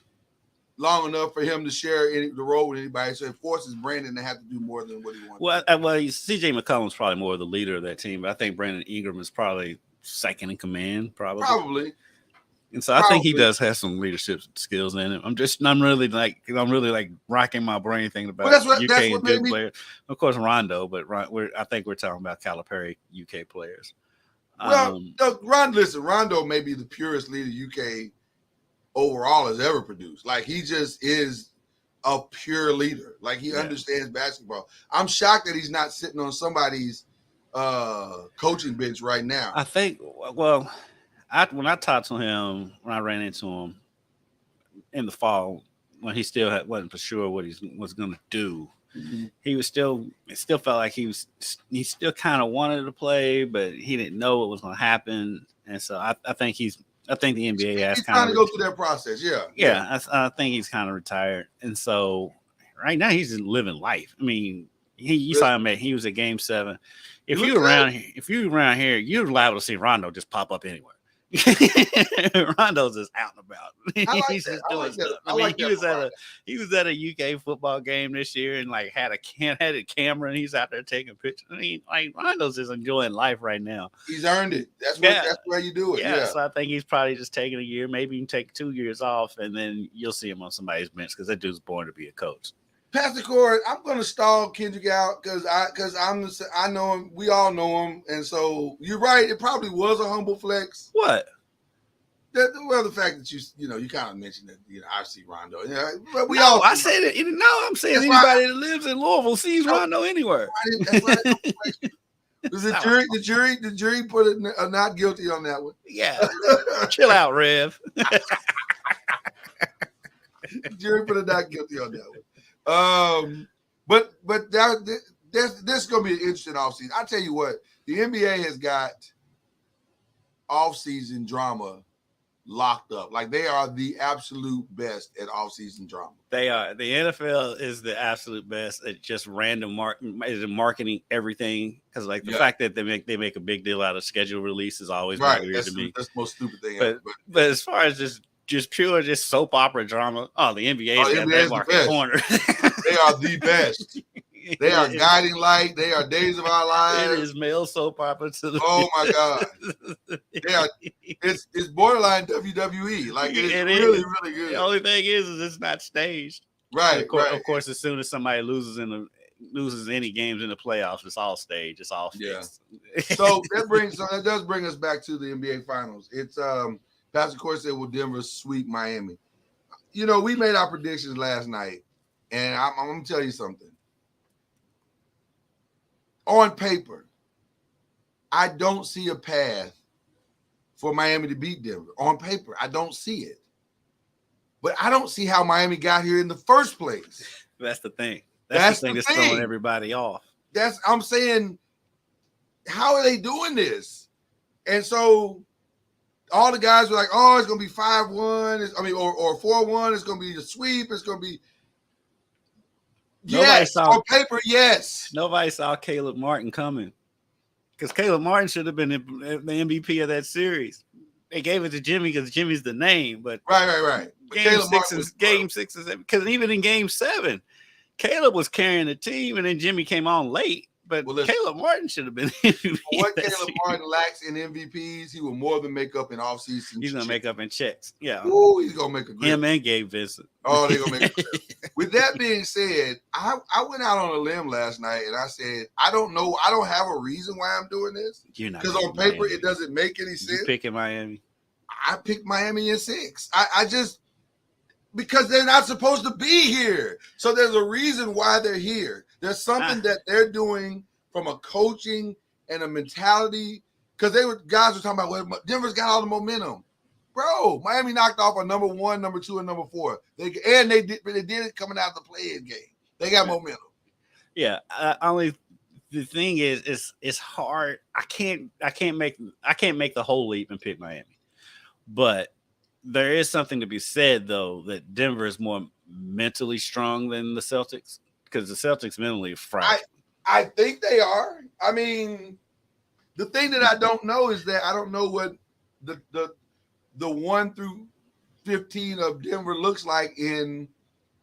long enough for him to share the role with anybody, so it forces Brandon to have to do more than what he wants. Well, CJ McCollum's probably more the leader of that team, but I think Brandon Ingram is probably second in command, probably. And so I think he does have some leadership skills in him. I'm really racking my brain thinking about UK and good players. Of course, Rondo, but I think we're talking about Calipari UK players. Well, Rondo may be the purest leader UK overall has ever produced. Like, he just is a pure leader. Like, he understands basketball. I'm shocked that he's not sitting on somebody's coaching bench right now. I think, when I talked to him, when I ran into him in the fall, when he still wasn't for sure what he was going to do, it still felt like he still kind of wanted to play, but he didn't know what was going to happen. And so I think the NBA has kind of trying to go through that process. Yeah. I think he's kind of retired. And so right now he's just living life. I mean, you saw him he was at Game 7. If you're around here, you're liable to see Rondo just pop up anywhere. Rondo's just out and about. He's just doing stuff. He was at a UK football game this year and like had a camera and he's out there taking pictures. I mean, like, Rondo's just enjoying life right now. He's earned it. That's where you do it. Yeah. So I think he's probably just taking a year, maybe you can take 2 years off, and then you'll see him on somebody's bench because that dude's born to be a coach. Pastor Corey, I'm gonna stall Kendrick out because I know him. We all know him, and so you're right. It probably was a humble flex. What? The fact that you kind of mentioned that I see Rondo. Yeah, but we No, all. I said it. No, I'm saying That's anybody that lives in Louisville sees No. Rondo anywhere. That's why I don't question. The jury put a not guilty on that one. Yeah, chill out, Rev. The jury put a not guilty on that one. But this is gonna be an interesting offseason. I tell you what, the NBA has got offseason drama locked up. Like they are the absolute best at offseason drama. They are. The NFL is the absolute best at just random marketing everything. Because like the fact that they make a big deal out of schedule release is always weird to me. That's the most stupid thing but, ever. But as far as just pure soap opera drama, the NBA's got that market corner. They are the best. They are guiding light. They are Days of Our Lives. It is male soap opera to the. Oh my God! It's borderline WWE. Like it's really good. The only thing is it's not staged. Right. Of course, as soon as somebody loses any games in the playoffs, it's all staged. It's all fixed. Yeah. So that does bring us back to the NBA Finals. It's Pastor Corey said, "Will Denver sweep Miami?" We made our predictions last night, and I'm gonna tell you something. On paper, I don't see a path for Miami to beat Denver. On paper, I don't see it. But I don't see how Miami got here in the first place. That's the thing. That's the thing that's throwing everybody off. I'm saying, how are they doing this? And so all the guys were like, oh, it's going to be 5-1. Or 4-1. It's going to be a sweep. It's going to be. On paper, yes. Nobody saw Caleb Martin coming because Caleb Martin should have been the MVP of that series. They gave it to Jimmy because Jimmy's the name, but right. Game 6 is because even in Game 7, Caleb was carrying the team, and then Jimmy came on late. But Caleb Martin should have been MVP. What Caleb Martin lacks in MVPs, he will more than make up in offseason. He's gonna make up in checks. Yeah. Ooh, he's gonna make a grip. Him and Gabe Vincent. Oh, they're gonna make a grip. With that being said, I went out on a limb last night and I said, I don't know. I don't have a reason why I'm doing this. Because on paper, it doesn't make any sense. You picking Miami? I picked Miami in 6. I just because they're not supposed to be here. So there's a reason why they're here. There's something that they're doing from a coaching and a mentality. Because guys were talking about, well, Denver's got all the momentum. Bro, Miami knocked off a number 1, number 2, and number 4. They did it coming out of the play-in game. They got momentum. Yeah. The thing is it's hard. I can't make the whole leap and pick Miami. But there is something to be said, though, that Denver is more mentally strong than the Celtics because the Celtics mentally are fragile. I think they are. I mean, the thing that I don't know is that I don't know what the 1 through 15 of Denver looks like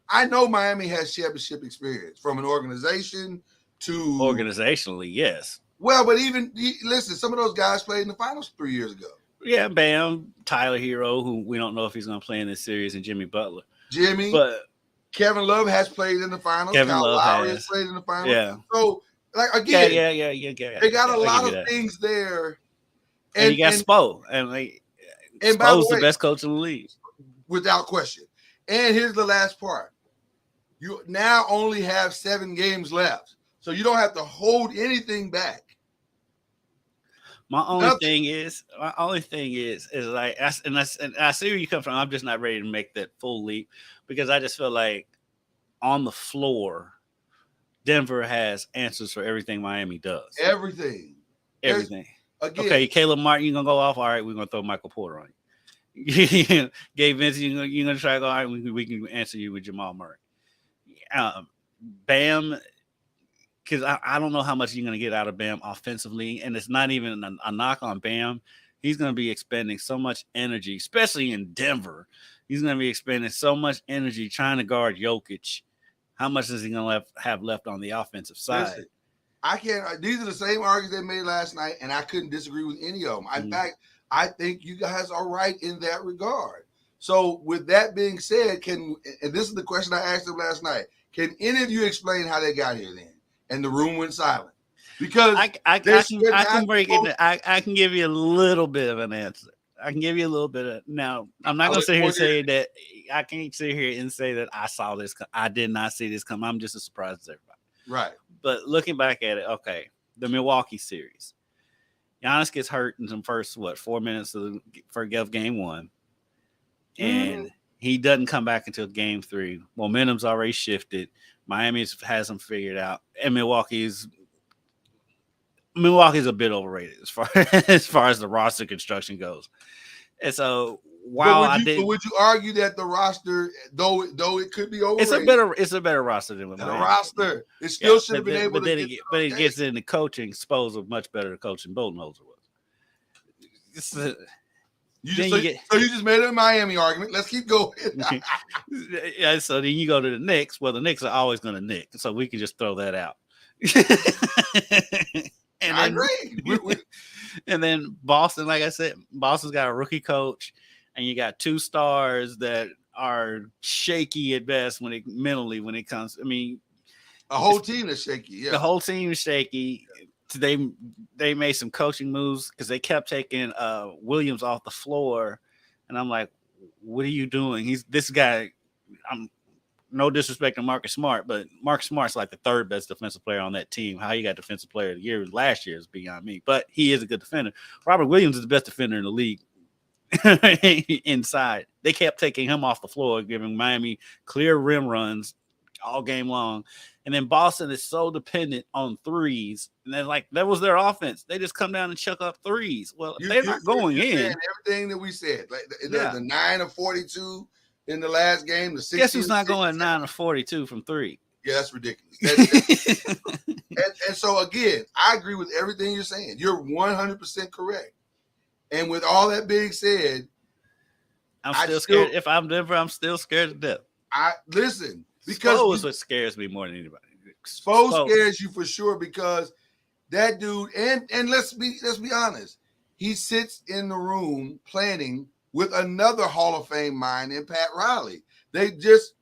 I know Miami has championship experience from an organization to organizationally, yes. Well, but listen, some of those guys played in the finals 3 years ago. Yeah, Bam, Tyler Hero, who we don't know if he's going to play in this series, and Jimmy Butler. But Kevin Love has played in the finals. Kevin Kyle Love Lowry has played in the finals. Yeah. So, like, again, yeah. They got a lot of things there. And you got Spo. And Spo's the best coach in the league. Without question. And here's the last part. You now only have 7 games left. So you don't have to hold anything back. My only thing is like, I see where you come from. I'm just not ready to make that full leap because I just feel like on the floor, Denver has answers for everything Miami does. Everything. Again, okay, Caleb Martin, you're going to go off. All right, we're going to throw Michael Porter on you. Gabe Vincent, you're going to try to go, all right, we can answer you with Jamal Murray. Bam, because I don't know how much you're going to get out of Bam offensively, and it's not even a knock on Bam. He's going to be expending so much energy, especially in Denver. He's going to be expending so much energy trying to guard Jokic. How much is he going to have left on the offensive side? Listen, I can't. These are the same arguments they made last night, and I couldn't disagree with any of them. In fact, I think you guys are right in that regard. So, with that being said, and this is the question I asked him last night: Can any of you explain how they got here then? And the room went silent. Because I can break it. I can give you a little bit of an answer. I can give you a little bit of. Now, I'm not going to sit here and say that. I can't sit here and say that I saw this. I did not see this come. I'm just as surprised as everybody. Right. But looking back at it, okay, the Milwaukee series. Giannis gets hurt in the first 4 minutes for game 1, and he doesn't come back until game 3. Momentum's already shifted. Miami has them figured out, and Milwaukee's a bit overrated as far as the roster construction goes. And so would you argue that the roster, though it could be overrated, it's a better roster than Miami. The roster, it still should have been able to. But it gets into coaching. Suppose a much better coach than Budenholzer was. You just made a Miami argument. Let's keep going. Yeah, so then you go to the Knicks. Well, the Knicks are always going to Knick, so we can just throw that out. I agree. And then Boston, like I said, Boston's got a rookie coach, and you got 2 stars that are shaky at best when it comes. I mean, a whole team is shaky. Yeah, the whole team is shaky. They made some coaching moves because they kept taking Williams off the floor, and I'm like, what are you doing? He's this guy. I'm no disrespect to Marcus Smart, but Marcus Smart's like the 3rd best defensive player on that team. How he got defensive player of the year last year is beyond me, but he is a good defender. Robert Williams is the best defender in the league inside. They kept taking him off the floor, giving Miami clear rim runs all game long. And then Boston is so dependent on threes. And then, like, that was their offense. They just come down and chuck up threes. Well, they're not going in. Everything that we said, like the 9 of 42 in the last game, the 60. Guess who's not going 9 of 42 from 3? Yeah, that's ridiculous. And so, again, I agree with everything you're saying. You're 100% correct. And with all that being said, I'm still scared. If I'm Denver, I'm still scared to death. Listen. Because Spo is what scares me more than anybody. Spo scares you for sure because that dude, and let's be honest, he sits in the room planning with another Hall of Fame mind in Pat Riley. There's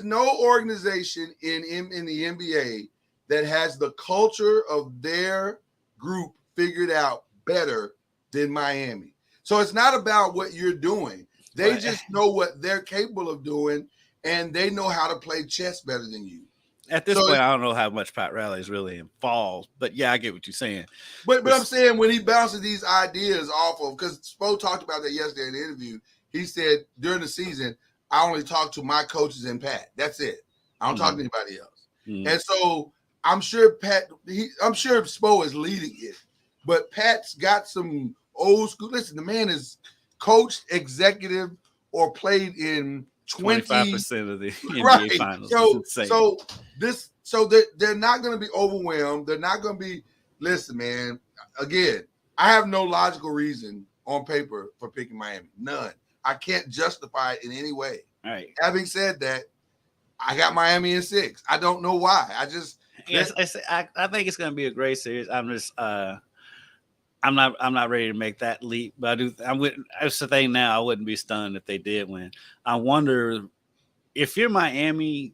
no organization in the NBA that has the culture of their group figured out better than Miami. So it's not about what you're doing. They just know what they're capable of doing. And they know how to play chess better than you. At this point, I don't know how much Pat Riley is really involved, but yeah, I get what you're saying. But I'm saying when he bounces these ideas off of, because Spo talked about that yesterday in the interview, he said during the season, I only talk to my coaches and Pat. That's it. I don't talk to anybody else. And so I'm sure Spo is leading it, but Pat's got some old school. Listen, the man is coached, executive, or played in 25% of the NBA finals. So they're not going to be overwhelmed. They're not going to be. Listen, man. Again, I have no logical reason on paper for picking Miami. None. I can't justify it in any way. All right. Having said that, I got Miami in 6. I don't know why. I think it's going to be a great series. I'm just I'm not ready to make that leap, but that's the thing now. I wouldn't be stunned if they did win. I wonder if you're Miami,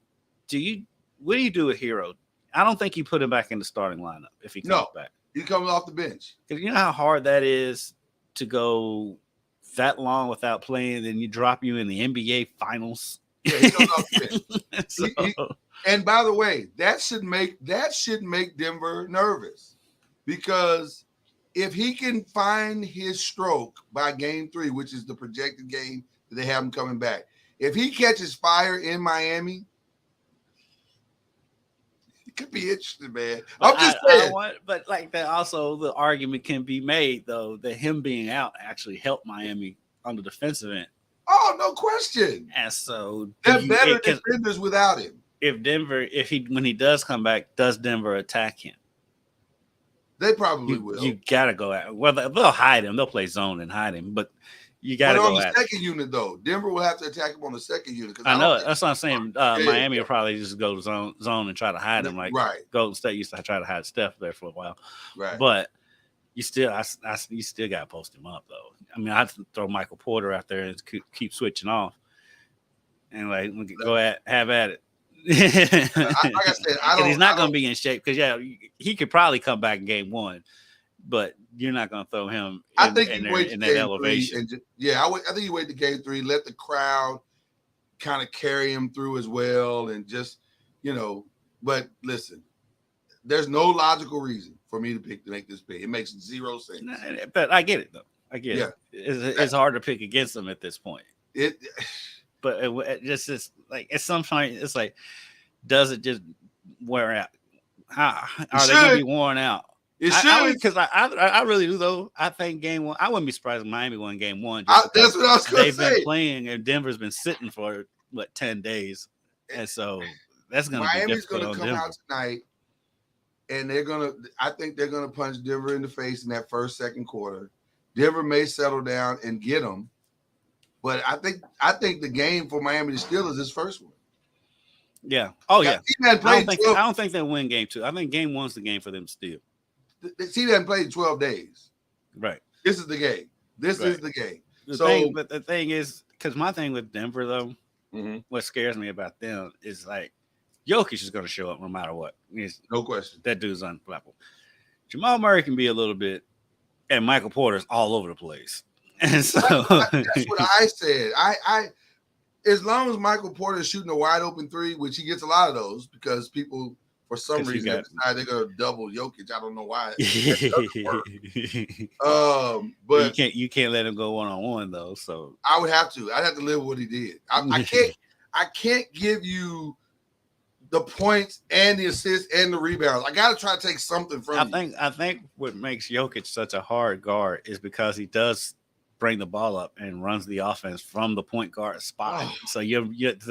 what do you do with Hero? I don't think you put him back in the starting lineup if he comes back. He comes off the bench. Because you know how hard that is to go that long without playing, then you drop you in the NBA finals. Yeah, he comes off the bench. And by the way, that should make Denver nervous because if he can find his stroke by game 3, which is the projected game that they have him coming back, if he catches fire in Miami, it could be interesting, man. I'm just saying. But like that, also the argument can be made though that him being out actually helped Miami on the defensive end. Oh, no question. And so they're better defenders without him. When he does come back, does Denver attack him? They probably will. You gotta go at. Well, they'll hide him. They'll play zone and hide him, but you gotta go on at the second unit though. Denver will have to attack him on the second unit. I know it. That's what I'm saying. Miami will probably just go to zone and try to hide him. Like Golden State used to try to hide Steph there for a while. Right. But you still got to post him up though. I mean, I have to throw Michael Porter out there and keep switching off, and like have at it. Like I said, I don't. He's not going to be in shape because he could probably come back in game 1, but you're not going to throw him. I think he waits in to that game elevation. 3. I think he wait to game 3. Let the crowd kind of carry him through as well, and just But listen, there's no logical reason for me to make this pick. It makes zero sense. But I get it though. I get Yeah. it. It's hard to pick against them at this point. But it just like at some point, it's like, does it just wear out? How are they going to be worn out? It should, because I really do though. I think game 1. I wouldn't be surprised if Miami won game 1. That's what I was going to say. They've been playing, and Denver's been sitting for 10 days, and so that's going to be Miami's difficult going to come Denver. out tonight, and I think they're going to punch Denver in the face in that first, second quarter. Denver may settle down and get them, but I think the game for Miami still is his first one. Yeah. Oh yeah. I don't think they'll win game 2. I think game 1's the game for them still. He hasn't played 12 days. Right. This is the game. This is the game. But the thing is, because my thing with Denver though, what scares me about them is like Jokic is going to show up no matter what. No question. That dude's unflappable. Jamal Murray can be a little bit, and Michael Porter's all over the place. And so that's what I said. I as long as Michael Porter is shooting a wide open 3, which he gets a lot of those because people for some reason decide they're going to double Jokic. I don't know why. But you can't let him go 1-on-1 though. So I would have to. I'd have to live with what he did. I can't give you the points and the assists and the rebounds. I got to try to take something from you. I think what makes Jokic such a hard guard is because he does bring the ball up and runs the offense from the point guard spot. Oh. So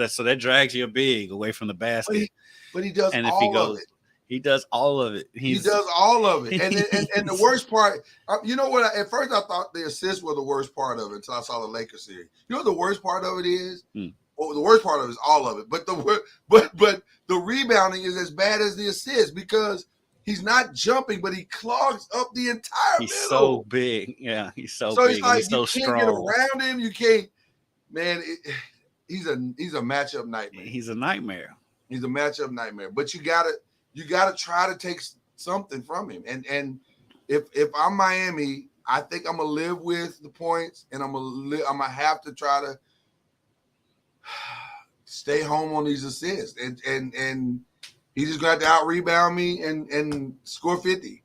so that drags your big away from the basket. But he does all of it. He does all of it. He does all of it. And the worst part, you know what? At first I thought the assists were the worst part of it until I saw the Lakers series. You know what the worst part of it is? Well, the worst part of it is all of it. But the rebounding is as bad as the assist because he's not jumping, but he clogs up the entire He's middle. So big. Yeah, he's so big. It's like he's so you strong. Can't get around him. You can't. Man, he's a matchup nightmare. He's a nightmare. He's a matchup nightmare. But you gotta try to take something from him. And if I'm Miami, I think I'm gonna live with the points, and I'm gonna have to try to stay home on these assists. And he's just gonna have to out rebound me and score 50.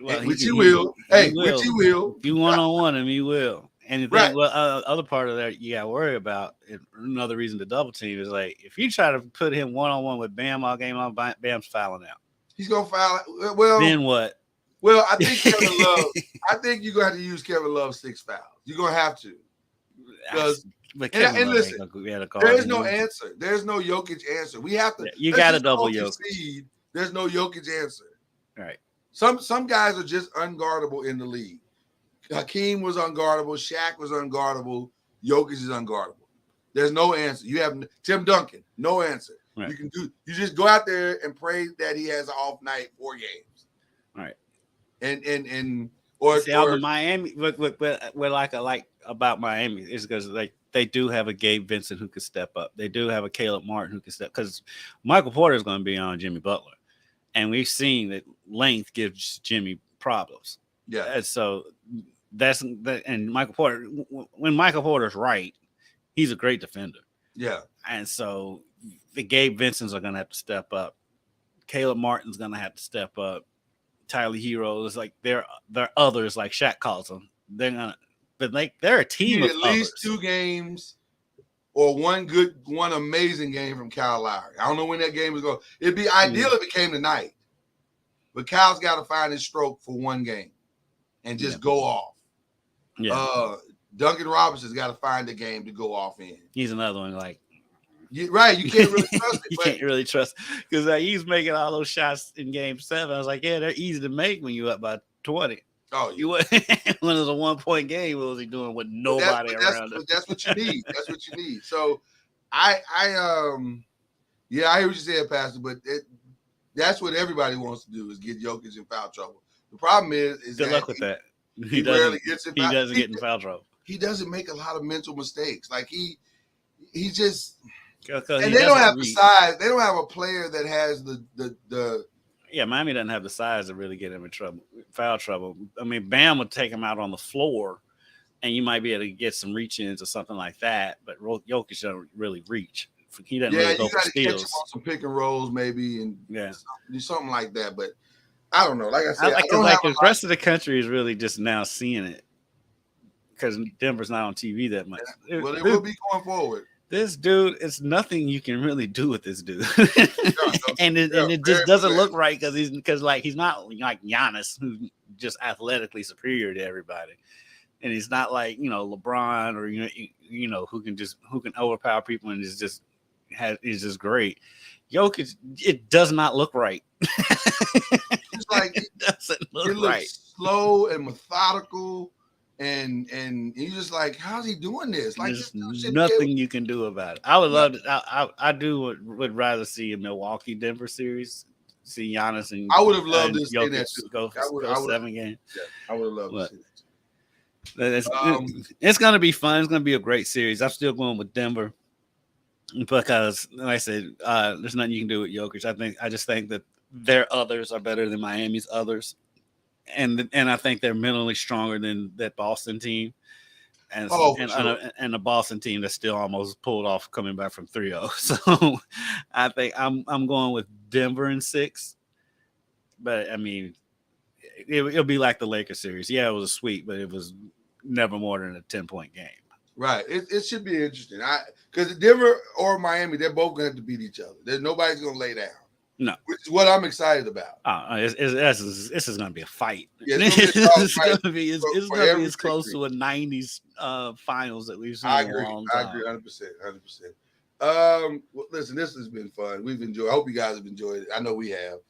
Well, which he will. Which he will. If you 1-on-1 him, he will. And the thing, other part of that you got to worry about, another reason to double team is like if you try to put him 1-on-1 with Bam all game long, Bam's fouling out. He's gonna foul. Well, then what? Well, I think Kevin Love. I think you're gonna have to use Kevin Love's 6 fouls. You're gonna have to. And listen, there is no answer. There's no Jokic answer. We have to. You got to double Jokic. There's no Jokic answer. Right. Some guys are just unguardable in the league. Hakeem was unguardable. Shaq was unguardable. Jokic is unguardable. There's no answer. You have Tim Duncan. No answer. Right. You just go out there and pray that he has an off night 4 games. Right. Or Miami. What I like about Miami is because they do have a Gabe Vincent who could step up. They do have a Caleb Martin who can step because Michael Porter is going to be on Jimmy Butler, and we've seen that length gives Jimmy problems. Yeah. And so and Michael Porter, when Michael Porter's right, he's a great defender. Yeah. And so the Gabe Vincents are going to have to step up. Caleb Martin's going to have to step up. Tyler Hero is like they're others like Shaq calls them. They're a team of at least 2 games or one amazing game from Kyle Lowry. I don't know when that game is going. It'd be ideal if it came tonight, but Kyle's got to find his stroke for 1 game and just go off. Yeah. Duncan Robinson's got to find a game to go off in. He's another one like. Right, you can't really trust it. You can't really trust because he's making all those shots in Game 7. I was like, yeah, they're easy to make when you're up by 20. Oh, you when it was a 1-point game, what was he doing with nobody around him? That's what you need. That's what you need. So, I hear what you said, Pastor, but that's what everybody wants to do is get Jokic in foul trouble. The problem is good luck with that. He rarely gets in. He doesn't get in foul trouble. He doesn't make a lot of mental mistakes. Like he just. And they don't have the size. They don't have a player that has the. Yeah, Miami doesn't have the size to really get him in foul trouble. I mean, Bam would take him out on the floor, and you might be able to get some reach-ins or something like that. But Jokic doesn't really reach. He doesn't really go for steals. Catch him on some pick and rolls maybe, and do something like that. But I don't know. Like I said, the rest of the country is really just now seeing it because Denver's not on TV that much. Well, it will be going forward. This dude, it's nothing you can really do with this dude, and it just doesn't look right because he's not like Giannis, who's just athletically superior to everybody, and he's not like LeBron or who can overpower people and is just great. Jokic, it does not look right. It's like it doesn't look right. Slow and methodical. And you're just like, how's he doing this? Like, there's nothing you can do about it. I would love to. I would rather see a Milwaukee Denver series. See Giannis and I would have loved this Jokic go 7 games. Yeah, I would have loved this. It's going to be fun. It's going to be a great series. I'm still going with Denver because, like I said, there's nothing you can do with Jokic. I just think that their others are better than Miami's others. And I think they're mentally stronger than that Boston team, and the Boston team that still almost pulled off coming back from 3-0. So I think I'm going with Denver in 6. But I mean, it'll be like the Lakers series. Yeah, it was a sweep, but it was never more than a 10-point game. Right. It should be interesting. Because Denver or Miami, they're both going to have to beat each other. Nobody's going to lay down. No, which is what I'm excited about. This is going to be a fight. Yeah, it's going to be as close to a '90s finals that we've seen in a long time. I agree, 100%. Listen, this has been fun. We've enjoyed. I hope you guys have enjoyed it. I know we have.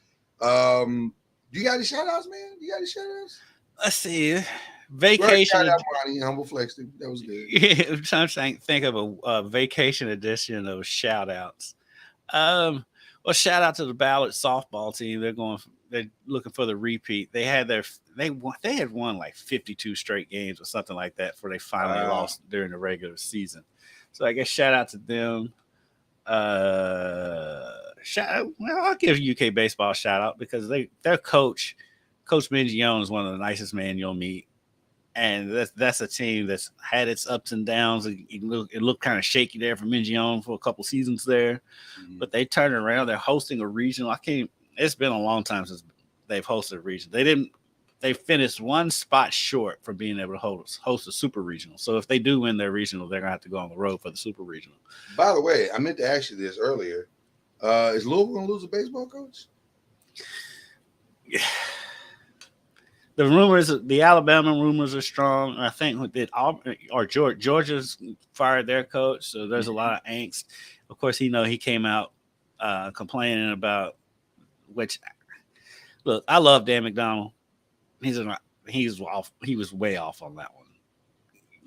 Do you got any shout outs, man? You got any shout outs? Let's see. Vacation. Shout out Monty, humble flexing. That was good. Yeah, I'm trying to think of a vacation edition of shout outs. Well, shout out to the Ballard softball team. They're looking for the repeat. They had won like 52 straight games or something like that before they finally lost during the regular season. So I guess shout out to them. I'll give UK baseball a shout out because their coach Mingione is one of the nicest men you'll meet. And that's a team that's had its ups and downs. It looked kind of shaky there for Mingione for a couple seasons there, but they turned it around. They're hosting a regional. It's been a long time since they've hosted a regional. They finished one spot short from being able to host a super regional. So if they do win their regional, they're gonna have to go on the road for the super regional. By the way, I meant to ask you this earlier. Is Louisville gonna lose a baseball coach? Yeah. The Alabama rumors are strong. I think Georgia's fired their coach, so there's a lot of angst. Of course, he came out complaining about which. Look, I love Dan McDonald. He was way off on that one.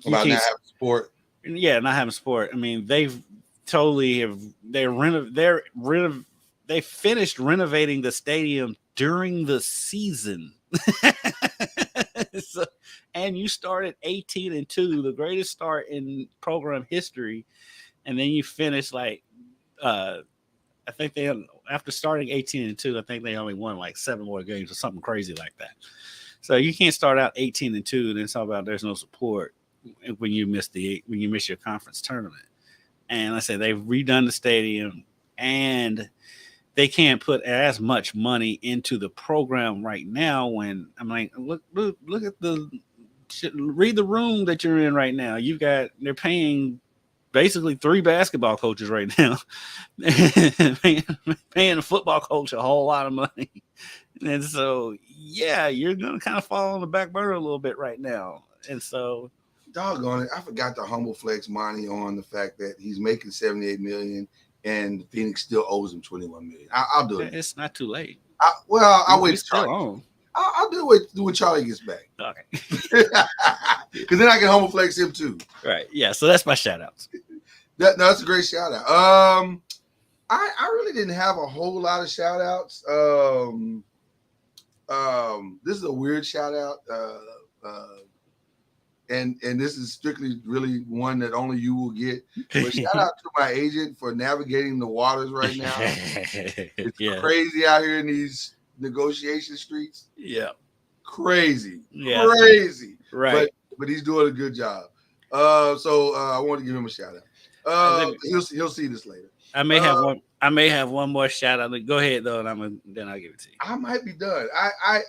About not having support. Yeah, not having support. I mean, they finished renovating the stadium during the season. And you started 18-2, the greatest start in program history, and then you finished like I think after starting 18-2, I think they only won like 7 more games or something crazy like that. So you can't start out 18-2 and then talk about there's no support when you miss your conference tournament. And I said they've redone the stadium and they can't put as much money into the program right now. When I'm like, look at read the room that you're in right now. They're paying basically 3 basketball coaches right now, paying a football coach a whole lot of money. And so, yeah, you're going to kind of fall on the back burner a little bit right now. And so, doggone it, I forgot to humble flex Monty on the fact that he's making $78 million and Phoenix still owes him $21 million. I'll do it. It's not too late. I'll wait. I'll do it when Charlie gets back. Okay. Because then I can humble flex him too. Right. Yeah. So that's my shout outs. That's a great shout out. I really didn't have a whole lot of shout outs. This is a weird shout out. and this is strictly really one that only you will get. But shout out to my agent for navigating the waters right now. It's crazy out here in these negotiation streets. Yeah. Crazy. Yeah. Crazy. Right. But he's doing a good job. So I want to give him a shout out. He'll see this later. I may have one more shout out. Go ahead though, and then I'll give it to you. I might be done. I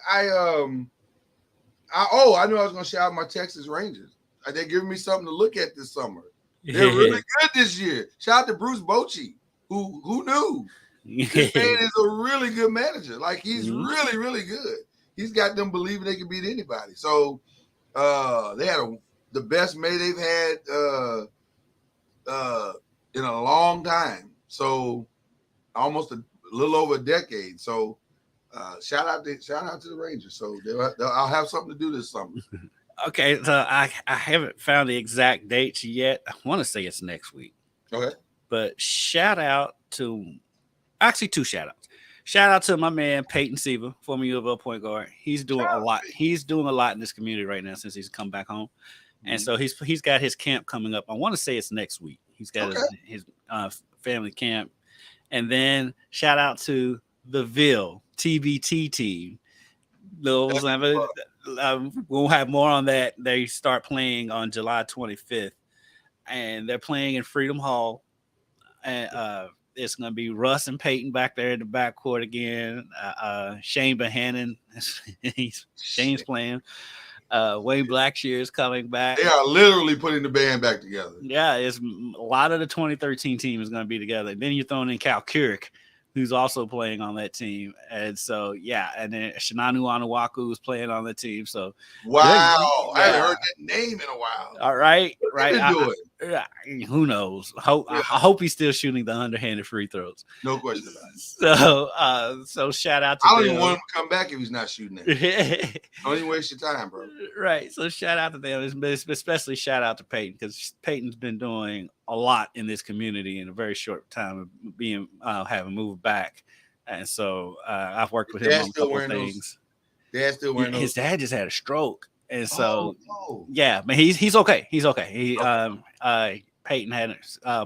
knew I was gonna shout out my Texas Rangers. They're giving me something to look at this summer. They're really good this year. Shout out to Bruce Bochy. Who knew? This man is a really good manager. Like he's really, really good. He's got them believing they can beat anybody. So they had the best May they've had in a long time. So almost a little over a decade. So shout out to the Rangers. So I'll have something to do this summer. Okay, so I haven't found the exact dates yet. I want to say it's next week. Okay. But shout out to actually two shout outs. Shout out to my man Peyton Siva, former U of L point guard. He's doing a lot. He's doing a lot in this community right now since he's come back home. And so he's got his camp coming up. I want to say it's next week. He's got his family camp. And then shout out to the Ville TBT team. We'll have more on that. They start playing on July 25th. And they're playing in Freedom Hall. And it's going to be Russ and Peyton back there in the backcourt again. Shane Bohannon, Shane's playing. Wayne Blackshear is coming back. They are literally putting the band back together. Yeah, it's a lot of the 2013 team is going to be together. Then you're throwing in Cal Keurig, who's also playing on that team. And so, yeah, and then Shinanu Anuwaku is playing on the team. So, wow, I haven't heard that name in a while. All right, who knows? I hope he's still shooting the underhanded free throws. No question about it. So shout out to I don't even want him to come back if he's not shooting it. Don't even waste your time, bro. Right. So shout out to them, especially shout out to Peyton, because Peyton's been doing a lot in this community in a very short time of being having moved back. And so I've worked with him on a couple of things. Dad's still wearing those. His dad just had a stroke. And so, yeah, but he's okay. He's okay. Peyton had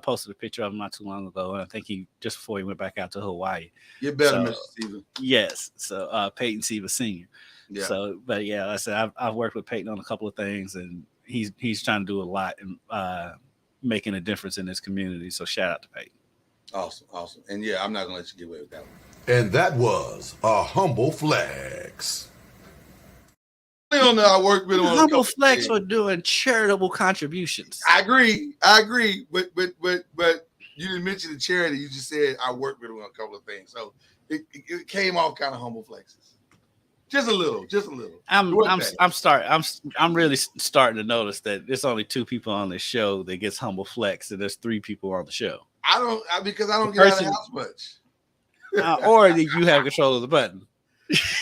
posted a picture of him not too long ago, and I think he just before he went back out to Hawaii. You're better, Mr. Steven. Yes. So Peyton Siva Sr. Yeah. So, but yeah, like I said I've worked with Peyton on a couple of things, and he's trying to do a lot and making a difference in this community. So shout out to Peyton. Awesome. And yeah, I'm not gonna let you get away with that one. And that was a humble flex. I don't know. I worked with him on humble flex for doing charitable contributions. I agree. But you didn't mention the charity. You just said I worked with him on a couple of things. So it came off kind of humble flexes. Just a little. I'm really starting to notice that there's only 2 people on this show that gets humble flex, and there's 3 people on the show. Because I don't get out of the house much. Or that you have control of the button.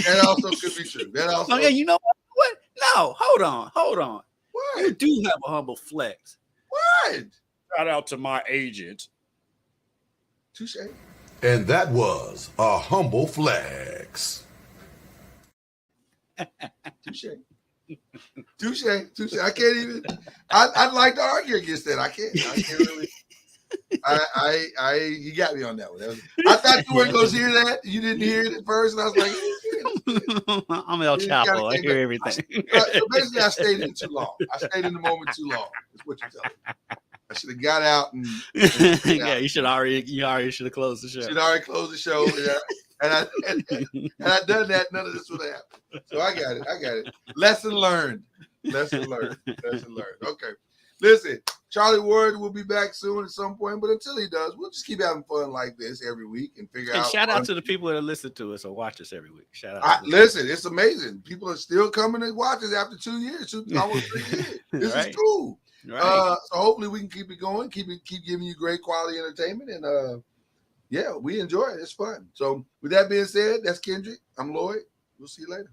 That also could be true. Yeah, you know what? No, hold on. What? You do have a humble flex. What? Shout out to my agent. Touche. And that was a humble flex. Touche. I can't even. I'd like to argue against that. I can't really. He got me on that one. I thought you weren't going to hear that. You didn't hear it at first, and I was like, I'm El Chapo. I hear everything. So basically, I stayed in too long. I stayed in the moment too long. That's what you're telling me. I should have got out and yeah, you already should have closed the show. Should already close the show. Yeah. And I done that, none of this would have happened. So I got it. Lesson learned. Okay. Listen, Charlie Ward will be back soon at some point, but until he does, we'll just keep having fun like this every week and figure out. Shout out to the people that listen to us or watch us every week. Shout out. Listen, it's amazing. People are still coming to watch us after 2 years, almost 3 years. This is cool. Right. So hopefully we can keep it going, keep giving you great quality entertainment, and yeah, we enjoy it. It's fun. So with that being said, that's Kendrick. I'm Lloyd. We'll see you later.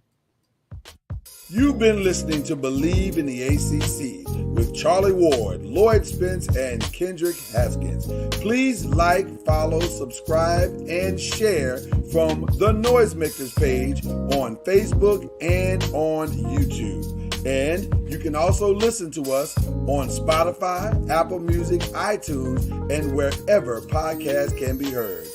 You've been listening to Believe in the ACC with Charlie Ward, Lloyd Spence, and Kendrick Haskins. Please like, follow, subscribe, and share from the Noisemakers page on Facebook and on YouTube. And you can also listen to us on Spotify, Apple Music, iTunes, and wherever podcasts can be heard.